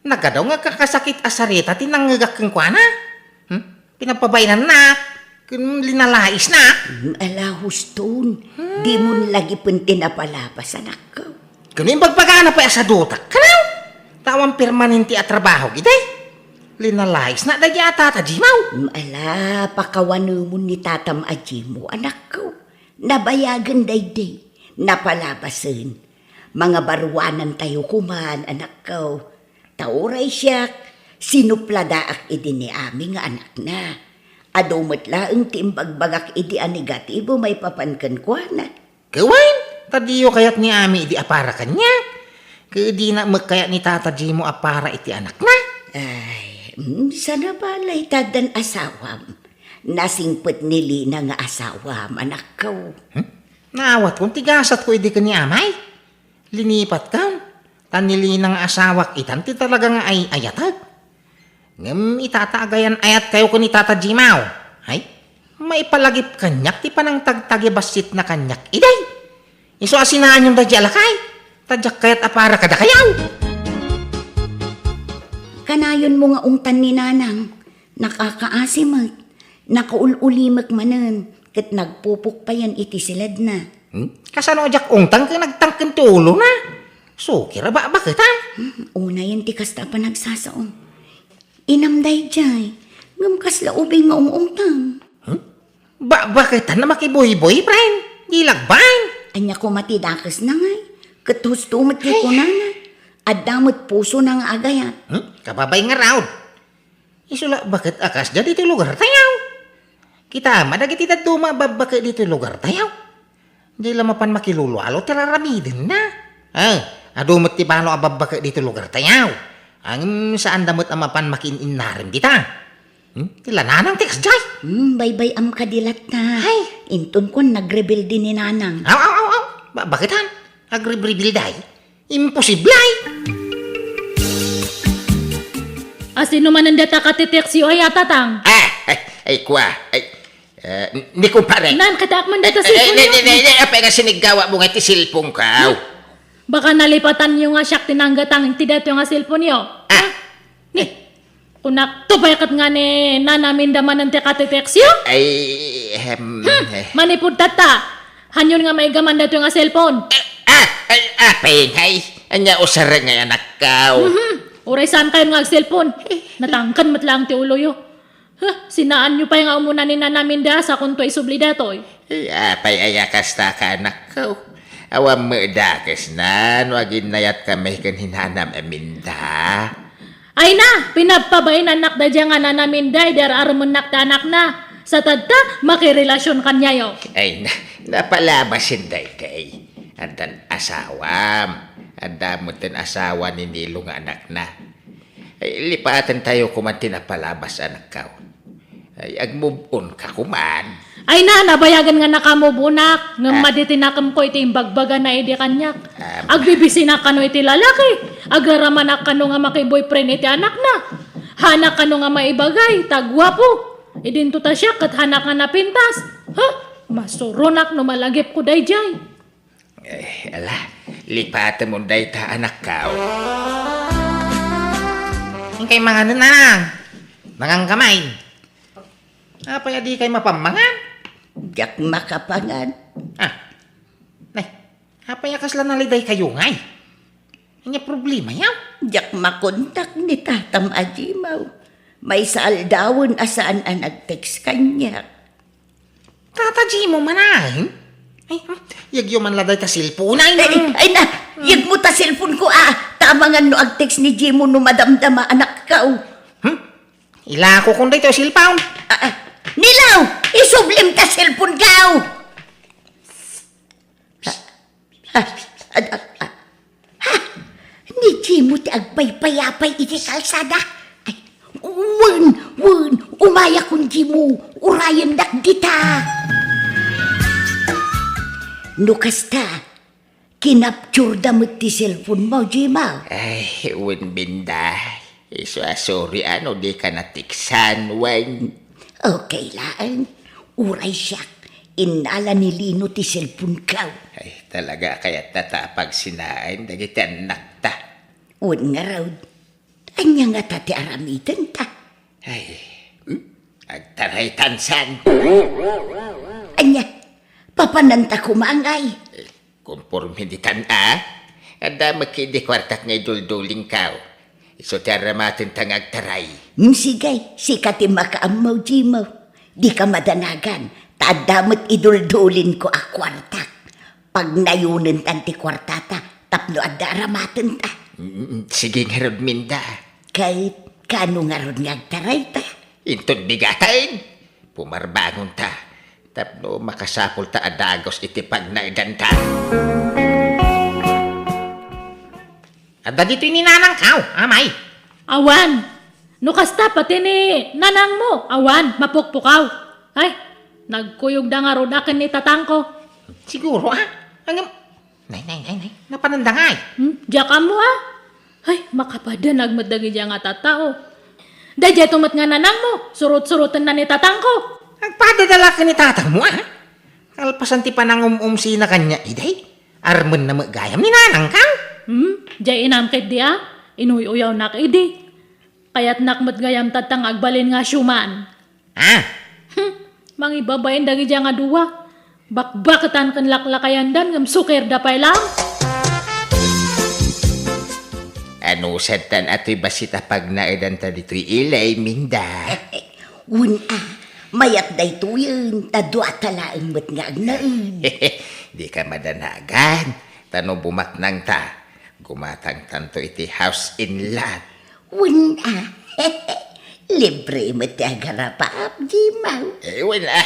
Nagadaw nga kakasakit asarita tinanggagak keng kuana. Pinapabainan na. Linalais na. Alahuston, di mo lagi punti na palapas anak ko. Kano yung bagbaga na pa asadutak. Kanaw, tawang permanente at trabaho giday. Linalais na da Tata Jimaw. Pakawano mo ni Tatam Ajimo, anak ko. Nabayagan dayday, napalabasan. Mga baruanan tayo kuman, anak ko. Tauray siya, sinupladaak idi ni aming anak na. Adomot laang timbagbagak idi anegatibo may papankan ko na. Kawain, tadiyo kayat ni Ami idi apara kanya. Kadi na magkaya ni Tata Jimo apara iti anak na. Sana balay tadan asawam. Nasingpet nili na nga asawam, anak ko. Naawat kong tigasat ko idi ka ni Amay. Linipat ka. Tanili ng asawak itan ti talaga nga ay ayatag. Ngam itataagayan ayat kayo ko ni Tata Jimaw. Ay, maipalagip kanyak ti panang tagtagibasit na kanyak iday. Iso asinahan yung dadya alakay. Tadyak kayat apara kada kayaw. Kanayon mo nga ungtan ni nanang, nakakaasimat, nakaululimak manan, kat nagpupuk pa yan iti silad na. Kasano adyak ungtang ka nagtangkan ti ulo na? So, kira ba bakit ha? Una yan ti kasta pa nagsasaon. Inamday jay, ngamkas laubing nga ungtang. Bakit na makiboy-boy, friend? Gilagbain. Anya ko matidakas na ngay, kat hustumat kay ko nana. Adamot puso ng agayat. Kababay nga raw. Isula, bakit akas dyan dito lugar tayaw? Kita madagit ita dumababaka dito lugar tayaw. Di lamapan makilulualo, tiraramidin na. Adumot ti balo ababaka dito lugar tayaw. Ang saan damot amapan makinin-inarim kita. Tila nanang teks jay. Baybay am kadilat na. Inton ko nagrebel din ni nanang. Bakit han? Agribribil day? Imposible ay. Asino man ang data katiteksyo ay atatang. Ay kwa. Ni kumpare. Nan, katak man data silpon nyo. Apay nga sinigawa mo nga ti silpong ka. Baka nalipatan nyo nga siyak tinanggatang tidato nga silpon nyo. Kunak, tubaykat nga ni nanamin daman ng katiteksyo. Manipod tata. Hanyon nga may gaman dato nga silpon. Apay ngay. Anya usara nga anak ka. Uray saan kayo nga cellphone? Natangkan matlang ti ulo yo. Sinaan nyo pa yung umuna ni nanamin da sa kung to'y subli datoy. Apay ayakas ta ka anak ka. Awam mo dakes na, nuagin nayat kami kan hinanam aminda. Ay na, pinagpabain anak da dyan nga na namin day, dar aramon anak na. Sa tadta, makirelasyon kanya yo. Ay, napalabasin day kay. Andan asawam. Anda mo tin asawa ni Nilo nga anak na. Ay, lipatan tayo kumantin na palabas anak ka. Ay, ag-move on ka kuman. Ay na, nabayagan nga nakamubunak. Nga maditinakam ko iti imbagbaga na iti kanyak. Agbibisinak kano iti lalaki. Agraramanak kano nga makiboyfriend iti anak na. Hanak kano nga maibagay, tagwapo. Idinto ta siya kat hanak nga napintas. Ha? Masurunak no malagip ko dayjay. Eh, ala, lipatan mo day ta anak ka. Yung kay mga nanang. Mangang kamay. Apay adi kay mapamangan. Diyak makapangan. Nay, apay akas lang naliday kayo ngay. Ang problema yaw. Diyak makontak ni Tatam Ajimaw. May saaldawan asaan ang nag-text kanya. Tataji mo manahin. Ay, yagyo man laday ta silpon ay Ay na, yag mo ta cellphone ko Tama nga no ag-text ni Jimo no madamdama anak ka. Ila ko kung dito silpaon. Nilaw, isublim ta cellphone ka. Ni Jimo ti agpay-payapay iti kalsada. Wen, umaya kung Jimo, urayan dak kita. Nukasta, kinapture damit ti cellphone mo, Jimo. Ay, wen binda. Sorry, ano di ka natiksan, wen. Okay lang, uray siya. Inala ni Lino ti cellphone ka. Ay, talaga kaya tatapag sinain, dagiti anak ta. Wen nga raw, anya nga tati aramitan ta. Ay, agtaray tansan. Anya, papananta kumangay. Conforme di kan Anda makidi kwartak ngay dulduling kao. Iso taramatin tang agtaray. Sige, sikati makaamaw, Jimo. Di ka madanagan, tadamot iduldulin ko akwartak. Pag nayunin tanti kwartata, tapno adda aramatin ta. Sige nga rod minda. Kahit kano nga ron nga agtaray ta. Intod bigatain. Pumarbangon ta. Tapno makasapol ta adagos iti pag naidanta. Ada dito ni nanang kao, amay. Awan, nukasta pati ni nanang mo. Awan, mapukpukaw. Ay, nagkuyog da nga ron akin ni tatangko. Siguro Hanggang... Nay, napanandangay. Diyak mo Ay, makapada nagmadagi diya nga tatao. Dadya tumat nga nanang mo, surut-surutan na ni tatangko. Agpadadala ka ni tatang mo Kalpasan ti panangum sina kanya, iday. Arman na magayam ni nanang kao. Diya inamkit diya, inuy-uyaw na kaidi. Kaya't nakmatgayam tatang agbalin nga syuman. Mangibabayin dagi diya nga duwa. Bakbakatan kan laklakayan dan ngam suker dapay lang. Ano satan ato'y basita pag naidan ta dito'y ilay, minda. Mayat day tuyin, tadwa talaang mat nga agnain. Di ka madanagan. Tano bumatnang ta. Gumatang tanto iti house in lot. Libre mo ti agarapap, Jimaw. Wala.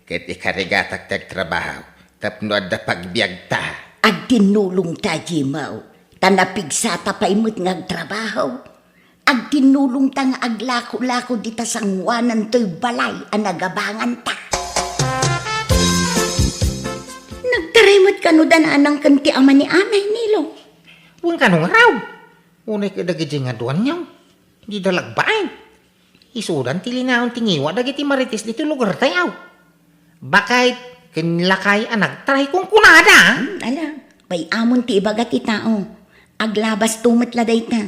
Kat ikarigatak tagtrabaho. Tapno adda pagbiag ta. Agtinulong ta, Jimaw. Tanapigsata pa imot nga agtrabaho. Agtinulong ta nga aglako-lako di ta sangwanan to'y balay ang nagabangan ta. Nagtarimot ka no dananang kanti ama ni amay nilo. Huwag ka nung raw. Unay ka dagi nga duwan niyaw. Di dalagbain. Isudan tilinahon tingiwa dagiti marites dito lugar tayaw. Bakit kinlakay anag taray kong kunada? Alam, pay amon ti ibagat ti tao. Aglabas tumat laday ta.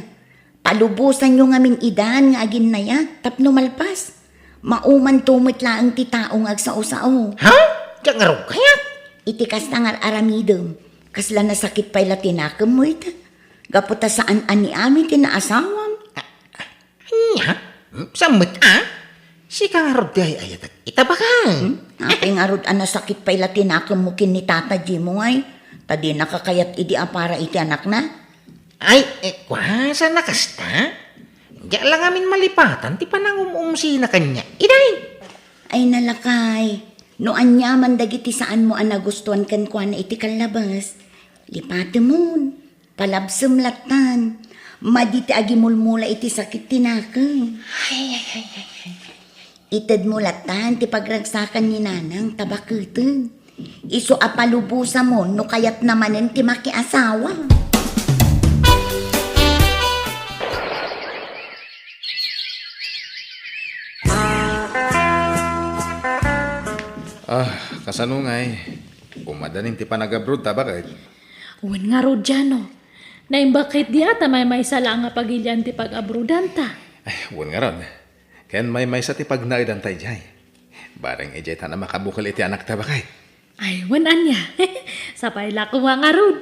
Palubusan yung aming idan nga agin na ya, tapno malpas. Mauman tumit laang ti taong agsao-sao. Ha? Diyan nga raw kaya? Itikas na nga aramidom. Kasla na sakit pa'y latinakam mo ita. Gaputa saan ani amin tinaasawam. Anya? Samot Si kang arod di ayat ita ba ka? Apeng arod ana sakit pa'y latinakam mo kin ni Tata Jimo ay. Tadi nakakayat idi para iti anak na. Ay, kwasa na kasta? Diya lang amin malipatan, ti panangumumsi na kanya. Iday! Ay nalakay, no anyaman dagiti saan mo ang nagustuhan kan kwa na iti kalabas. Lipate mo, palabsam latan, maditi agi mulmula iti sakit tinakang. Itad mo latan, ti pagragsakan ni nanang tabakutan. Iso apalubusa mo, no kayat namanen ti makiasawa. Kasanungay. Umadaning ti panag-abroad ta bakit? Uwan nga ro dyan, no. Naimbakit di ata may sala nga pagilyan ti pag-abrodan ta. Ay, huwag nga ron. Ken may sa ti pagnaidan tayo jay. Barang ejay ta na makabukal iti anak ta bakit? Ay, wanan niya. Sapay la ko nga rod.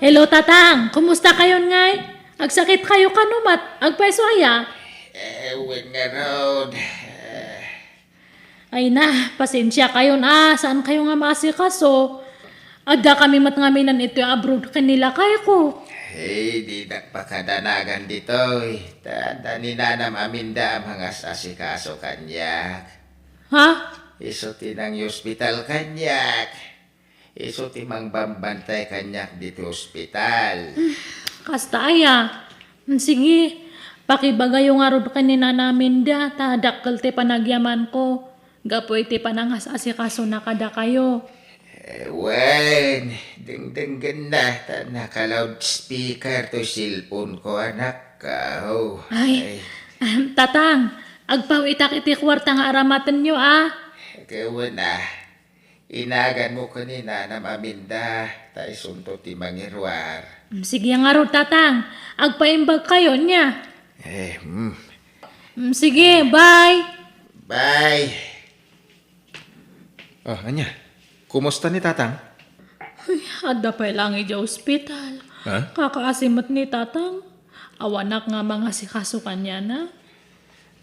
Hello, Tatang. Kumusta kayon ngay? Agsakit kayo kanumat. Agpaiso aya. Huwag nga ron. Ay na, pasensya kayo na. Saan kayo nga maasikaso? Ada kami matngaminan ito yung abroad kanila kaya ko. Hey, di nagpakadanagan dito. Tanda ni Nanam Aminda ang mga asikaso kanyak. Ha? Iso tinang hospital kanyak. Iso timang bambantay kanyak dito hospital. Kasta aya. Sige, pakibagay yung arod kanina namin da. Tadakkel ti panagyaman ko. Gapoy ti panangas asikaso na kada kayo. Wen, dingdinggan na. Naka-loudspeaker to cellphone ko, anak ka. Ay, Tatang, agpawitak iti kwarta nga aramatan nyo Gawa na. Inagan mo kanina na maminda. Tayo sunto ti mangirwar. Sige nga ro, Tatang. Agpaimbag kayo niya. Sige, bye. Bye. Oh, anya. Kumusta ni Tatang? Ada pa lang ija ospital. Ha? Kakaasimot ni Tatang. Awanak nga mga sikaso kanya na.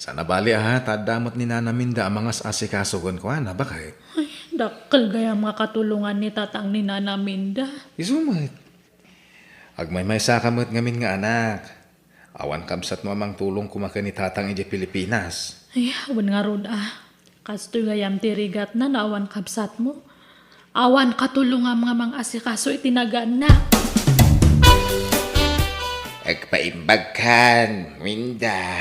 Sana bali tadamot ni Nanaminda ang mga asikasugon ko na bakit? Ay, dakkel gaya mga katulungan ni Tatang ni Nana Minda. Isumit. Agmay sa kamot ngamin nga anak. Awan kamsat mo amang tulong kumaka ni Tatang ije Pilipinas. Ay, awan nga rod Kasto gayam tirigat na awan kapsat mo. Awan katulungan mga asikaso itinagaan na. Agpaimbagkan, Minda,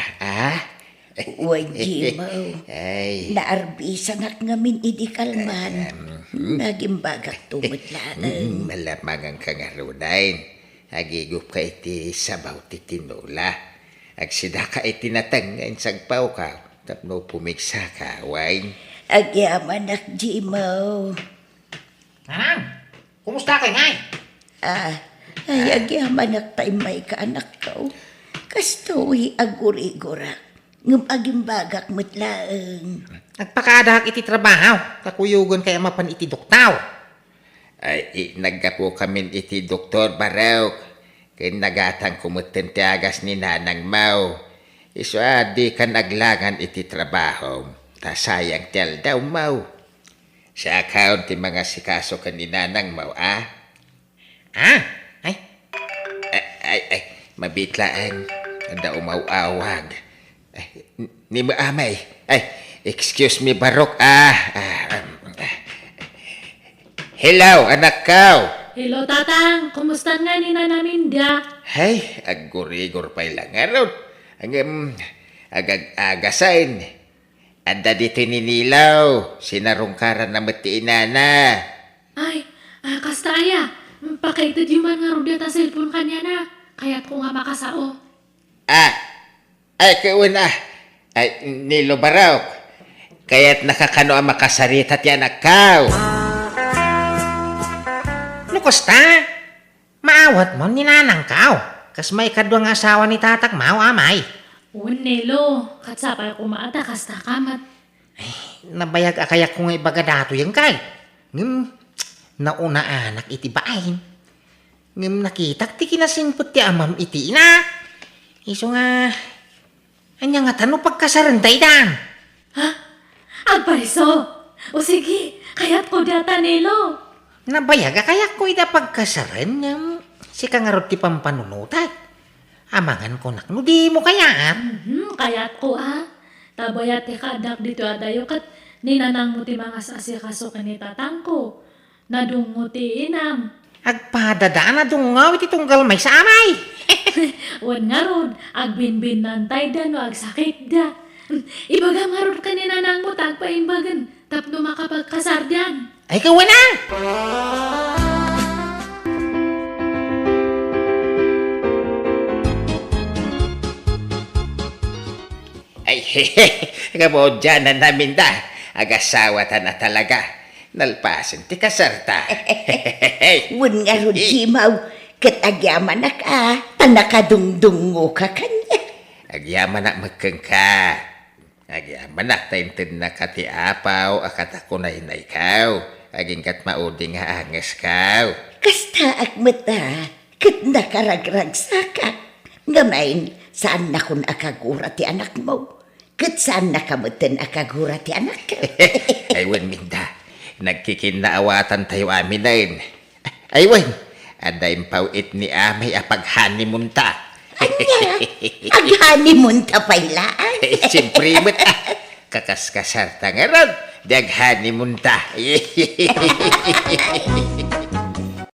Uy, Jimo. Ay. Naarbisa nak ngamin idi kalman. Naging bagak tumitlaan. Malamang ang kangarunain. Agigup ka iti sabaw ti tinula. Agsida ka iti natangain sagpaw ka. Tapno pumiksa ka, wine. Agyaman nak, Jimo. Nanang, kumusta kay ngay? Ay, agyaman nak tayo may kaanak ko. Kastoy aguri-gura. Ngum aging bagak matlaang. Nagpakadahak iti trabaho, kakuyugon kaya mapan iti doktaw. Ay, naggapo kami iti Doktor Barok. Kaya nagatang kumutin ti agas ni Nanang Mau. Iso di ka naglangan iti trabaho. Ta sayang tel daw Mau. Sa account ti mga sikaso ka ni Nanang Mau, Ay, mabitlaan. Anda umaw-awag. Ni maamay. Ay, excuse me, Barok. Hello, anak ko. Hello, Tatang. Kumusta nga ni Nana Minda? Hay, agurigor pa ilang araw. Agagasain. Anda dito ninilaw. Sinarungkaran na matiinana. Ay, kasta aya. Pakaitid yung mga rudyat ang cellphone kanya na. Kaya't ko nga makasao. Ay, kawan Ay, Nilo Barok. Kaya't nakakano ang makasarita ti anak ka. Lukosta? Maawat mo ni Nanang kao. Kas may kadwa nga asawa ni Tatak Mau, amay. Nelo, katsapay ko maata kasta kamat. Nabayag akayak ko nga ibagadato yung kay. Nauna anak iti bain. Nakitak ti kinasimpot ti amam iti ina. Iso nga, Anya nga tano pagkasaran day dan. Agpariso. O sige, kaya't ko data nilo. Nabayaga kaya ko ida pagkasaran nga si kangarot ti pampanunutat. Amangan ko nakno di mo kayaan. Kaya't ko Tabayat ti kadak dito adayo kat ninanang mo ti mga sasikaso kanitatang ko. Nadungo ti inam. Agpadadaan na dungaw iti tunggal may sa amay. Wan nga rod, agbinbin nantay da no agsakit da. Ibaga nga rod kanina nang mo tagpaimbagan, tapno makapagkasar dan. Ay kawan na! Ay, kamo dyan na namin da. Agasawa ta na talaga. Nalpasan ti kasarta. Wan nga ron, Jimaw, kat agyaman na ka, tanakadungdungo ka kanya. Agyaman na magkang ka. Agyaman na taintin na kati apaw, akat ako na ikaw. Aging kat mauding nga angas kaw. Kasta agmata, kat nakaragragsaka. Ngamain, saan na kun akagura ti anak mo? Kat saan nakamutin akagura ti anak ka? Aywan minda, nagkikinaawatan tayo amin na yun. Aywan, adayin pawit ni amay apaghani munta. Anya, aghani munta pailaan. Siyempre mo't kakaskasar tangarag, daghani munta.